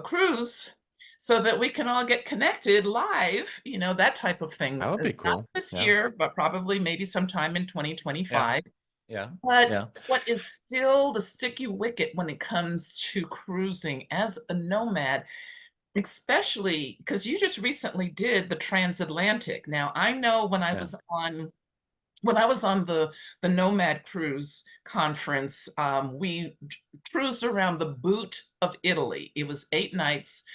cruise, so that we can all get connected live, that type of thing. That would be cool. Not this year, but probably maybe sometime in 2025. Yeah. But what is still the sticky wicket when it comes to cruising as a nomad, especially because you just recently did the transatlantic. Now, I know when I was on the Nomad Cruise conference, we cruised around the boot of Italy. It was 8 nights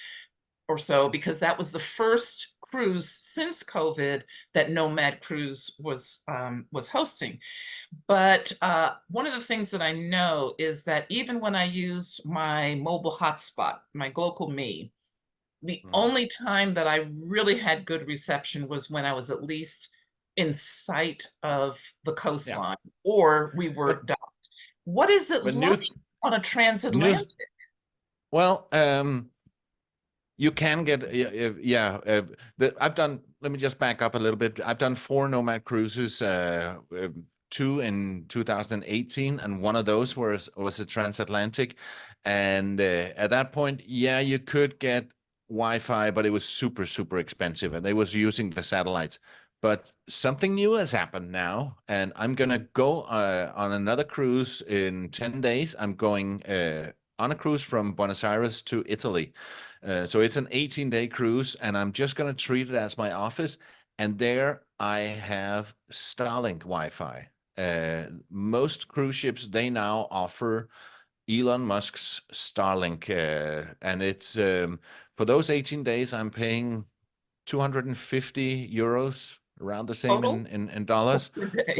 or so, because that was the first cruise since COVID that Nomad Cruise was hosting. But one of the things that I know is that even when I use my mobile hotspot, my GlocalMe, the only time that I really had good reception was when I was at least in sight of the coastline, or we were docked. What is it like on a transatlantic? Well, you can get, I've done, let me just back up a little bit. I've done 4 Nomad cruises, 2 in 2018, and one of those was a transatlantic. And at that point, you could get Wi-Fi, but it was super, super expensive, and they was using the satellites. But something new has happened now, and I'm gonna go on another cruise in 10 days. I'm going on a cruise from Buenos Aires to Italy. So it's an 18-day cruise, and I'm just gonna treat it as my office. And there I have Starlink Wi-Fi. most cruise ships, they now offer Elon Musk's Starlink, and it's for those 18 days, I'm paying 250 euros, around the same Total? in dollars Per day.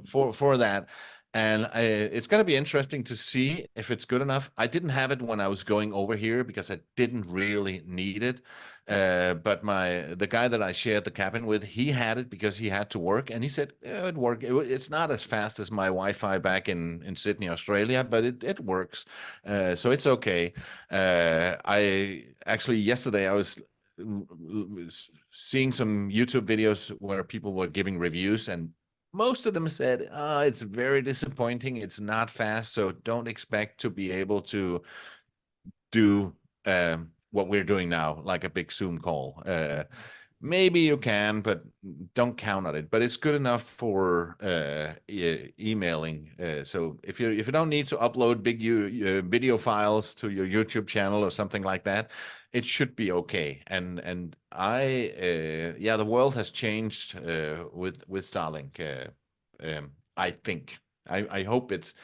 for that. And it's going to be interesting to see if it's good enough. I didn't have it when I was going over here because I didn't really need it. But the guy that I shared the cabin with, he had it because he had to work, and he said it worked. It's not as fast as my Wi-Fi back in Sydney, Australia, but it works. So it's okay. I actually yesterday I was seeing some YouTube videos where people were giving reviews, and most of them said, it's very disappointing. It's not fast, so don't expect to be able to do what we're doing now, like a big Zoom call. Maybe you can, but don't count on it. But it's good enough for emailing. So if you don't need to upload big video files to your YouTube channel or something like that, it should be okay. And the world has changed with Starlink. I think. I hope it's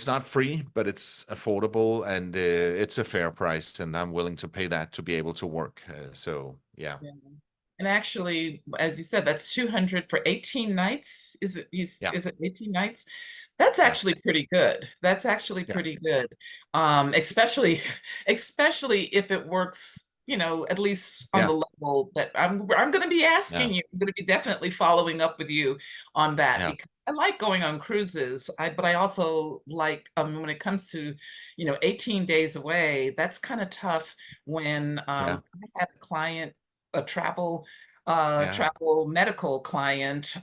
not free, but it's affordable, and it's a fair price, and I'm willing to pay that to be able to work. So yeah. And actually, as you said, that's 200 for 18 nights. Is it 18 nights? That's actually pretty good. That's actually pretty good. Especially if it works, at least on the level that I'm going to be asking you. I'm going to be definitely following up with you on that, because I like going on cruises. But I also like, when it comes to, 18 days away, that's kind of tough when I had a client, a travel medical client,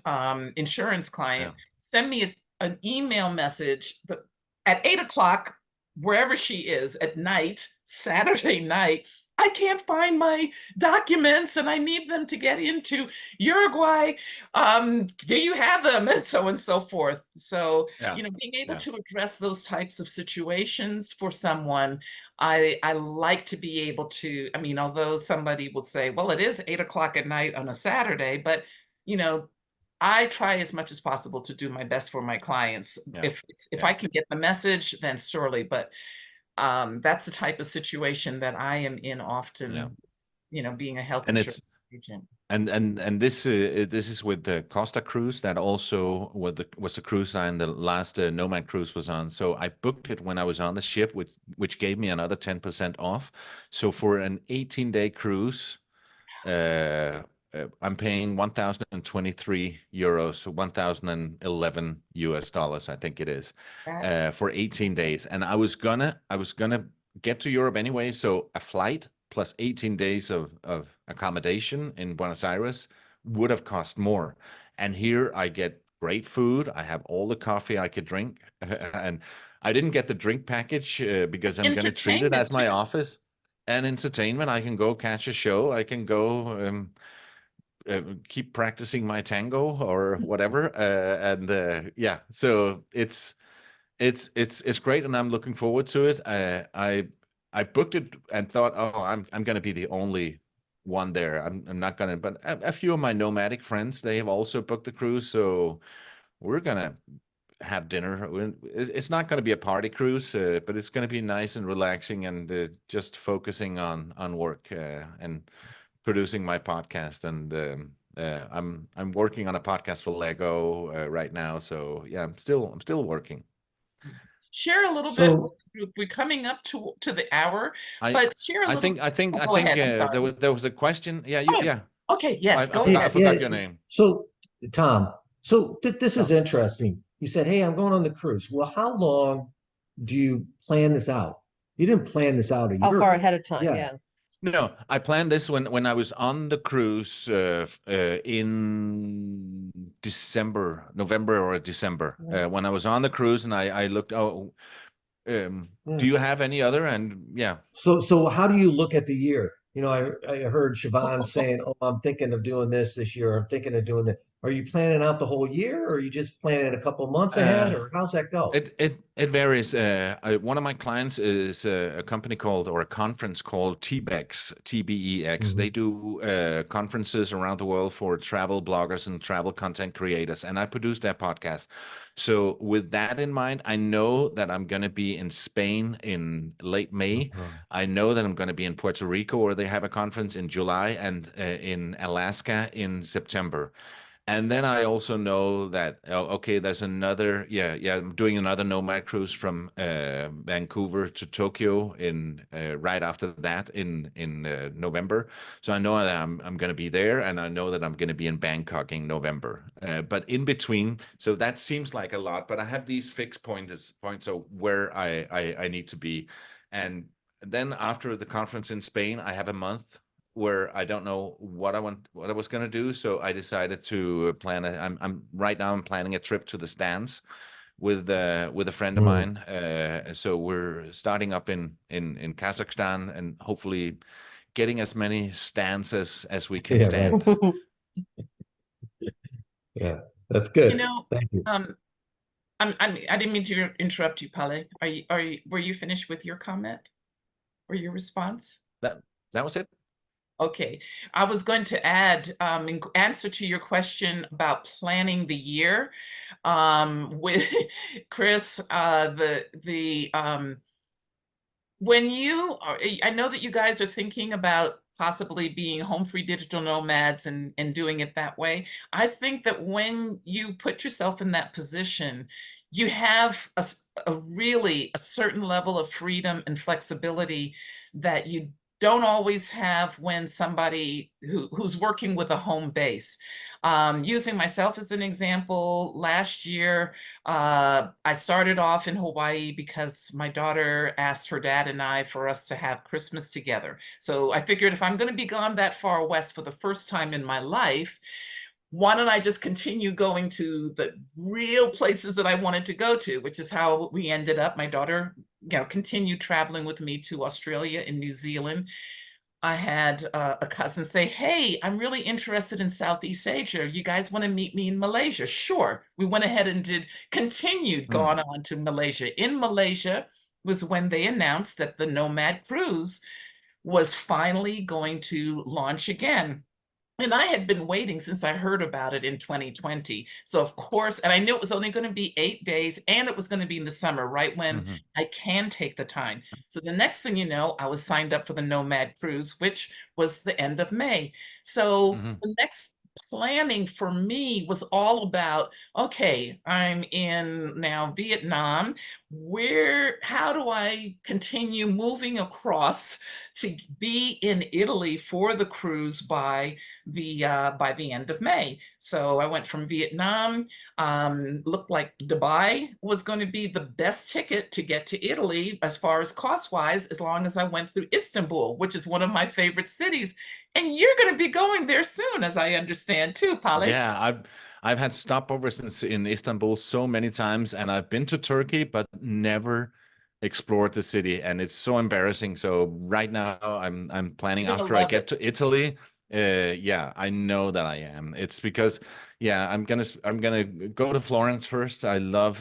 insurance client, send me an email message at 8 o'clock, wherever she is at night, Saturday night. I can't find my documents and I need them to get into Uruguay. Do you have them? And so forth. So, being able to address those types of situations for someone, I like to be able to, although somebody will say, well, it is 8 o'clock at night on a Saturday, but, I try as much as possible to do my best for my clients. If I can get the message, then surely, but that's the type of situation that I am in often, being a health insurance agent. And this is with the Costa cruise that also was the cruise line the last Nomad cruise was on. So I booked it when I was on the ship, which gave me another 10% off. So for an 18-day cruise, I'm paying 1,023 euros, so 1,011 US dollars, I think it is, for 18 days. And I was gonna get to Europe anyway, so a flight plus 18 days of accommodation in Buenos Aires would have cost more. And here I get great food. I have all the coffee I could drink, and I didn't get the drink package because I'm going to treat it as my office. And entertainment, I can go catch a show. I can go keep practicing my tango or whatever, so it's great, and I'm looking forward to it. I booked it and thought, I'm going to be the only one there. I'm not going to, but a few of my nomadic friends, they have also booked the cruise, so we're going to have dinner. It's not going to be a party cruise, but it's going to be nice and relaxing, and just focusing on work and producing my podcast. And I'm working on a podcast for Lego right now, so I'm still working. Share a little bit. We're coming up to the hour, but share a little. I think there was a question. Okay, yes, go ahead. I forgot your name. So Tom, this is interesting. You said, hey, I'm going on the cruise. Well, how long do you plan this out? You didn't plan this out a year. How far ahead of time? Yeah. No, I planned this when I was on the cruise in November or December. When I was on the cruise, and I looked, do you have any other? And So how do you look at the year? I heard Siobhan saying, I'm thinking of doing this year. I'm thinking of doing that. are you planning out the whole year, or are you just planning a couple months ahead, or how's that go? It varies. One of my clients is a company called, or a conference called TBEX, TBEX. They do conferences around the world for travel bloggers and travel content creators, and I produce their podcast. So with that in mind, I know that I'm going to be in Spain in late May. I know that I'm going to be in Puerto Rico, where they have a conference in July, and in Alaska in September. And then I also know that, okay, there's another, I'm doing another nomad cruise from Vancouver to Tokyo in right after that in November. So I know that I'm going to be there, and I know that I'm going to be in Bangkok in November. But in between, so that seems like a lot, but I have these fixed points of where I need to be. And then after the conference in Spain, I have a month where I don't know what I was going to do. So I decided to plan I'm right now I'm planning a trip to the stands with a friend of mine. So we're starting up in Kazakhstan, and hopefully getting as many stands as we can stand. Right. Yeah, that's good. You know, thank you. I didn't mean to interrupt you, Palle. Were you finished with your comment or your response? That was it. Okay, I was going to add, in answer to your question about planning the year, with Chris, when you are, I know that you guys are thinking about possibly being HomeFree digital nomads and doing it that way. I think that when you put yourself in that position, you have a really a certain level of freedom and flexibility that you don't always have when somebody who's working with a home base. Using myself as an example, last year, I started off in Hawaii because my daughter asked her dad and I for us to have Christmas together. So I figured if I'm going to be gone that far west for the first time in my life, why don't I just continue going to the real places that I wanted to go to, which is how we ended up. My daughter, continued traveling with me to Australia and New Zealand. I had a cousin say, hey, I'm really interested in Southeast Asia. You guys want to meet me in Malaysia? Sure. We went ahead and gone on to Malaysia. In Malaysia was when they announced that the Nomad Cruise was finally going to launch again. And I had been waiting since I heard about it in 2020. So of course, and I knew it was only going to be 8 days, and it was going to be in the summer, right when I can take the time. So the next thing you know, I was signed up for the Nomad Cruise, which was the end of May. So the next planning for me was all about, okay, I'm in now Vietnam. How do I continue moving across to be in Italy for the cruise by the end of May? So I went from Vietnam, looked like Dubai was going to be the best ticket to get to Italy as far as cost-wise, as long as I went through Istanbul, which is one of my favorite cities. And you're going to be going there soon, as I understand too, Palle. Yeah, I've had stopovers in Istanbul so many times, and I've been to Turkey, but never explored the city, and it's so embarrassing. So right now I'm planning after I get to Italy. Yeah, I know that I am. It's because, yeah, I'm gonna go to Florence first. I love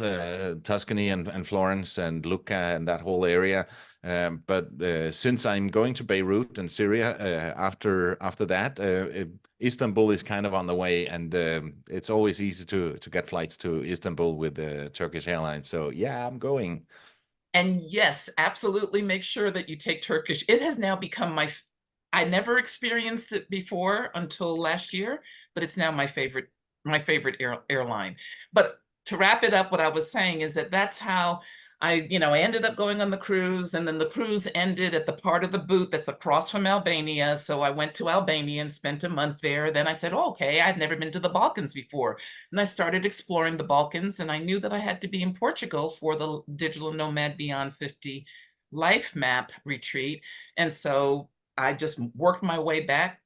Tuscany and Florence and Lucca and that whole area. But since I'm going to Beirut and Syria after that, Istanbul is kind of on the way, and it's always easy to get flights to Istanbul with Turkish Airlines. So yeah, I'm going. And yes, absolutely make sure that you take Turkish. It has now become I never experienced it before until last year, but it's now my favorite airline. But to wrap it up, what I was saying is that that's how I ended up going on the cruise, and then the cruise ended at the part of the boot that's across from Albania. So I went to Albania and spent a month there. Then I said, oh, okay, I've never been to the Balkans before. And I started exploring the Balkans, and I knew that I had to be in Portugal for the Digital Nomad Beyond 50 Life Map retreat. And so I just worked my way back.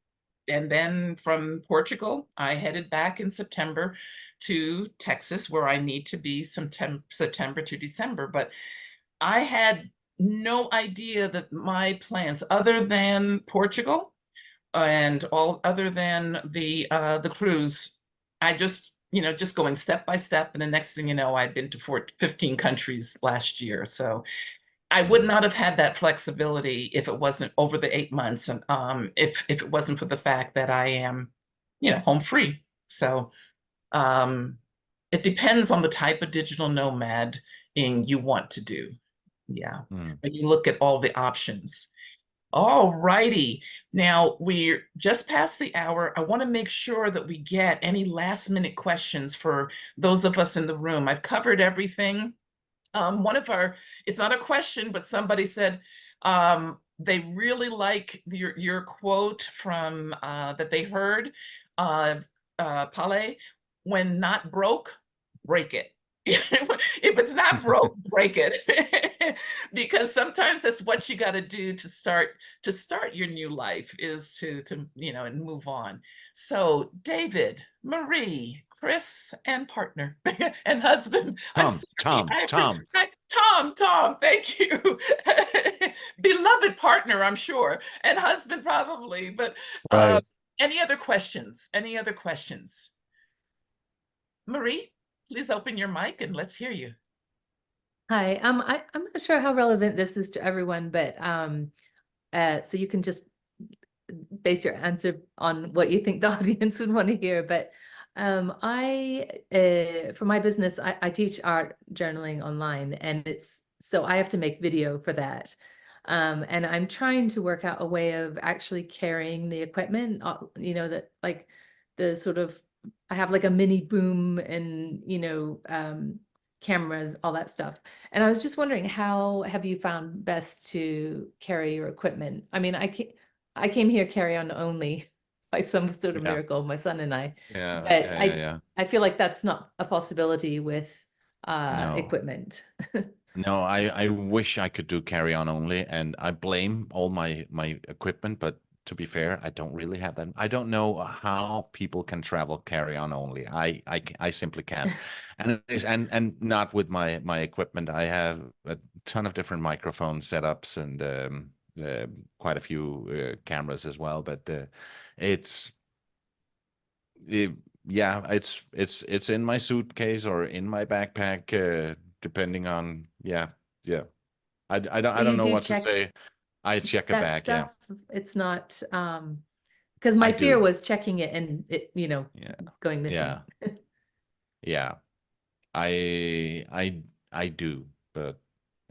And then from Portugal, I headed back in September to Texas, where I need to be September to December. But I had no idea that my plans, other than Portugal and other than the cruise, I just, just going step by step. And the next thing you know, I'd been to 15 countries last year. So I would not have had that flexibility if it wasn't over the 8 months, and if it wasn't for the fact that I am, home free. So it depends on the type of digital nomad you want to do. Yeah. When you look at all the options. All righty. Now we're just past the hour. I want to make sure that we get any last minute questions for those of us in the room. I've covered everything. It's not a question, but somebody said they really like your quote from that they heard, Palle, when not broke, break it. If it's not broke, break it. Because sometimes that's what you got to do to start your new life, is to and move on. So David, Marie, Chris, and partner and husband. Tom, thank you. Beloved partner, I'm sure, and husband probably, but right. Any other questions? Any other questions? Marie, please open your mic and let's hear you. Hi, I'm not sure how relevant this is to everyone, but so you can just base your answer on what you think the audience would want to hear. But for my business, I teach art journaling online, and so I have to make video for that. And I'm trying to work out a way of actually carrying the equipment, that like the sort of, I have like a mini boom and, cameras, all that stuff. And I was just wondering, how have you found best to carry your equipment? I mean, I came here carry-on only by some sort of miracle, my son and I. But I feel like that's not a possibility with equipment. No, I wish I could do carry-on only, and I blame all my equipment, but to be fair, I don't really have that. I don't know how people can travel carry-on only. I simply can't. And not with my equipment. I have a ton of different microphone setups and quite a few cameras as well, but it's in my suitcase or in my backpack, depending on I don't know what to say. I check a bag. Stuff, it's not because my fear was checking it and it going missing. I do, but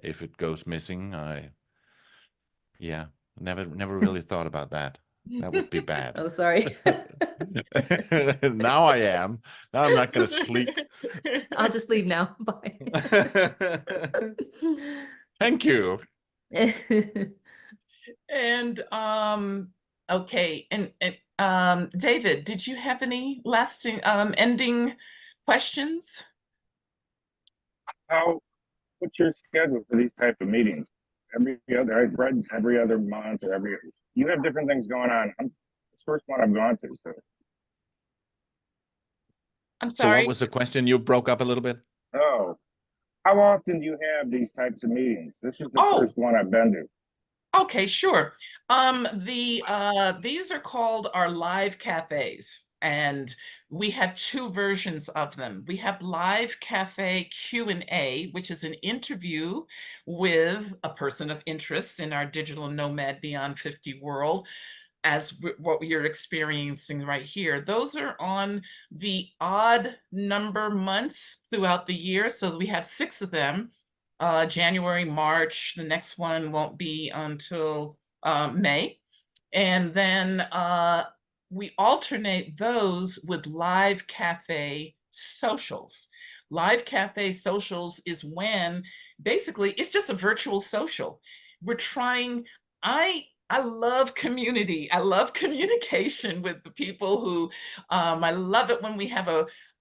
if it goes missing, never really thought about that. That would be bad. Oh, sorry. Now I am. Now I'm not going to sleep. I'll just leave now. Bye. Thank you. And okay, and David, did you have any lasting ending questions? What's your schedule for these type of meetings? I've read every other month or you have different things going on. It's the first one I've gone to. So I'm sorry. So what was the question? You broke up a little bit. Oh, how often do you have these types of meetings? This is the first one I've been to. Okay, sure. These are called our live cafes, and we have two versions of them. We have live cafe Q&A, which is an interview with a person of interest in our digital nomad beyond 50 world, as what you're experiencing right here. Those are on the odd number months throughout the year. So we have 6 of them. January, March, the next one won't be until May. And then we alternate those with live cafe socials. Live cafe socials is when basically it's just a virtual social. We're trying, I love community. I love communication with the people who, I love it when we have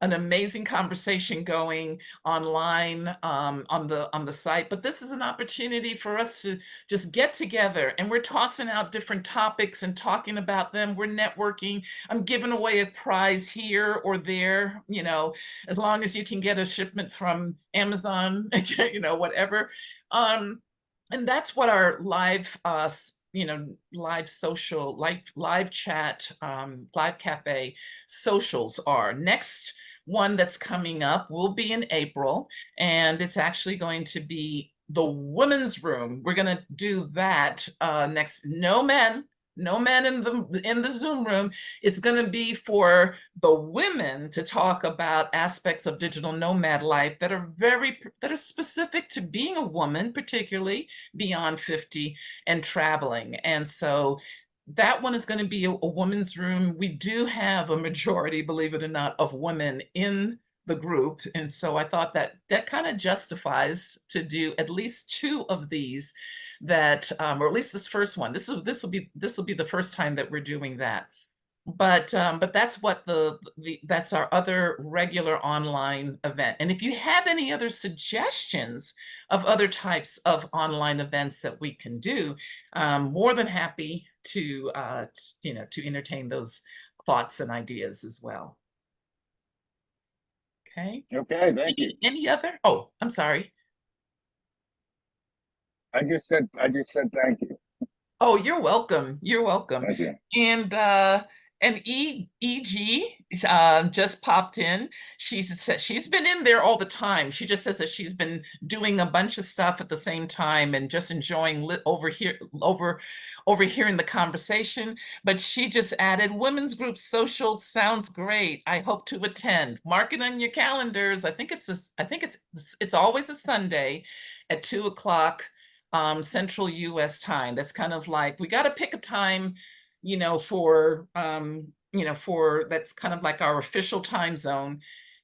an amazing conversation going online on the site. But this is an opportunity for us to just get together, and we're tossing out different topics and talking about them. We're networking. I'm giving away a prize here or there, as long as you can get a shipment from Amazon, whatever. And that's what our live live social, live chat, live cafe socials are. Next one that's coming up will be in April, and it's actually going to be the women's room. We're going to do that next. No men in the Zoom room. It's going to be for the women to talk about aspects of digital nomad life that are specific to being a woman, particularly beyond 50 and traveling. And so that one is going to be a woman's room. We do have a majority, believe it or not, of women in the group. And so I thought that kind of justifies to do at least 2 of these, that or at least this first one. This will be the first time that we're doing that. But that's what that's our other regular online event. And if you have any other suggestions of other types of online events that we can do, more than happy to entertain those thoughts and ideas as well. Okay. Okay, thank you. Any other? Oh, I'm sorry. I just said thank you. Oh, you're welcome. You're welcome. Thank you. And EG just popped in. She said she's been in there all the time. She just says that she's been doing a bunch of stuff at the same time and just enjoying overhearing the conversation. But she just added, women's group social sounds great. I hope to attend. Mark it on your calendars. I think it's always a Sunday at 2 o'clock Central US time. That's kind of like, we got to pick a time, for that's kind of like our official time zone.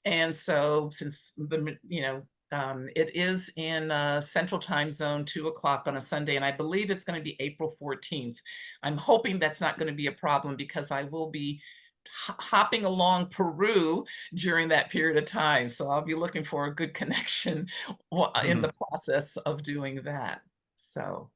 And so since it is in Central Time Zone, 2 o'clock on a Sunday, and I believe it's going to be April 14th. I'm hoping that's not going to be a problem, because I will be hopping along Peru during that period of time. So I'll be looking for a good connection in the process of doing that. So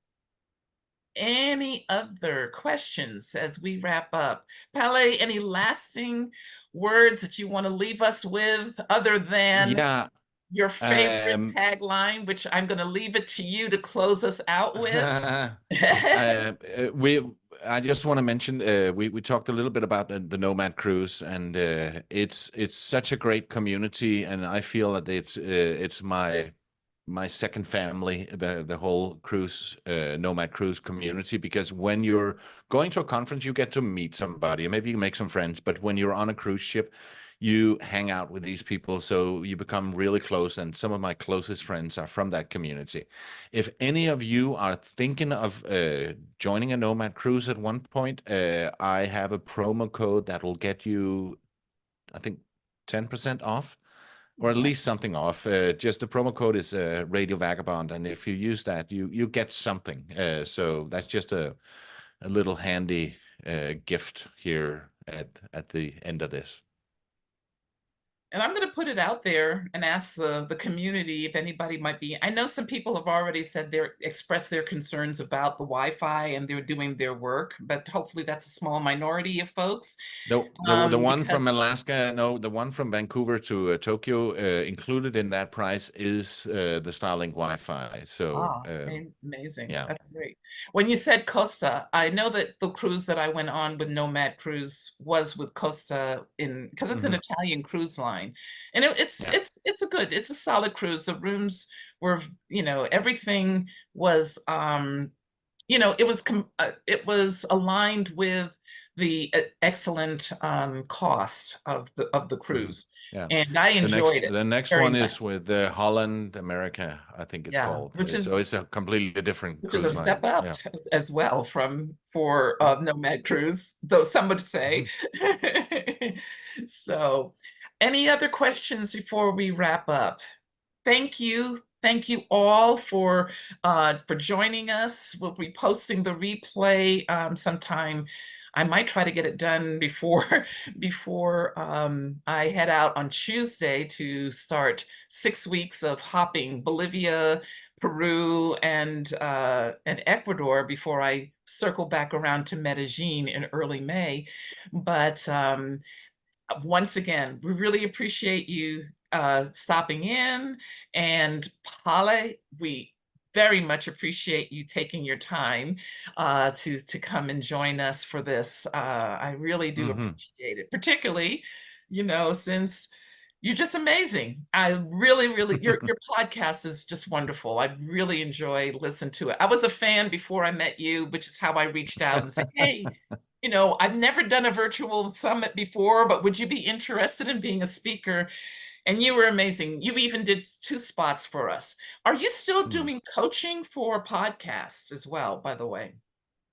any other questions as we wrap up? Palle, any lasting words that you want to leave us with, other than your favorite tagline, which I'm going to leave it to you to close us out with? I just want to mention, we talked a little bit about the Nomad Cruise, and it's such a great community, and I feel that it's my second family, the whole cruise, Nomad Cruise community, because when you're going to a conference, you get to meet somebody, and maybe you make some friends, but when you're on a cruise ship, you hang out with these people, so you become really close, and some of my closest friends are from that community. If any of you are thinking of joining a Nomad Cruise at one point, I have a promo code that will get you, I think, 10% off. Or at least something off. Just the promo code is Radio Vagabond, and if you use that, you get something. So that's just a little handy gift here at the end of this. And I'm going to put it out there and ask the community if anybody might be. I know some people have already said expressed their concerns about the Wi-Fi, and they're doing their work, but hopefully that's a small minority of folks. The one from Alaska, no, the one from Vancouver to Tokyo, included in that price is the Starlink Wi-Fi. So amazing. Yeah, that's great. When you said Costa, I know that the cruise that I went on with Nomad Cruise was with Costa, because it's an Italian cruise line. And it's a solid cruise. The rooms were, everything was, it was aligned with the excellent cost of the cruise. Yeah. And I enjoyed it. The next one is with Holland America, I think it's called. So it's a completely different cruise line. Which is a step up as well for Nomad Cruise, though some would say. So any other questions before we wrap up? Thank you. Thank you all for joining us. We'll be posting the replay sometime. I might try to get it done before I head out on Tuesday to start 6 weeks of hopping Bolivia, Peru, and Ecuador before I circle back around to Medellin in early May. But once again, we really appreciate you stopping in. And Palle, very much appreciate you taking your time to come and join us for this. I really do appreciate it, particularly, you know, since you're just amazing. I really, your podcast is just wonderful. I really enjoy listening to it. I was a fan before I met you, which is how I reached out and said, hey, you know, I've never done a virtual summit before, but would you be interested in being a speaker? And you were amazing. You even did 2 spots for us. Are you still doing coaching for podcasts as well, by the way?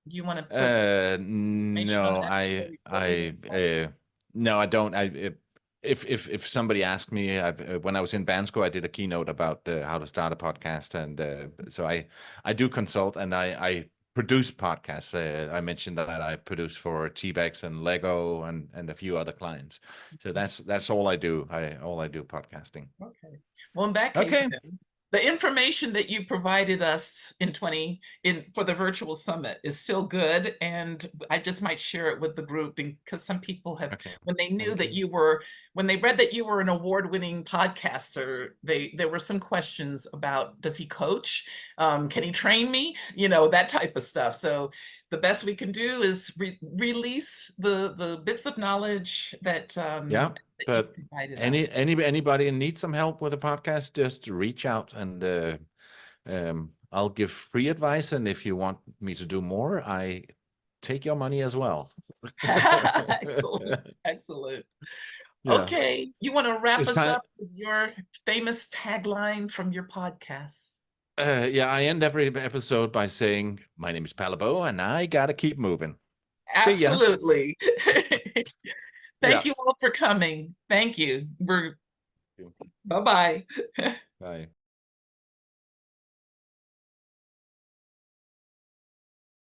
You want to put information on No, that? no, I don't. If somebody asked me, when I was in band school, I did a keynote about how to start a podcast, and so I do consult, and I produce podcasts. I mentioned that I produce for T-Bex and Lego and a few other clients. So that's all I do. All I do podcasting. Okay. Well, in that case, then, the information that you provided us for the virtual summit is still good, and I just might share it with the group, because some people have, when they knew that when they read that you were an award-winning podcaster, there were some questions about, does he coach? Can he train me? You know, that type of stuff. So the best we can do is release the bits of knowledge that but anybody needs some help with a podcast, just reach out, and I'll give free advice. And if you want me to do more, I take your money as well. Excellent. Yeah. Okay, you want to wrap us up with your famous tagline from your podcast? Yeah, I end every episode by saying, my name is Palle Bo, and I gotta keep moving. Absolutely. Thank you all for coming. Thank you. Bye-bye. Bye.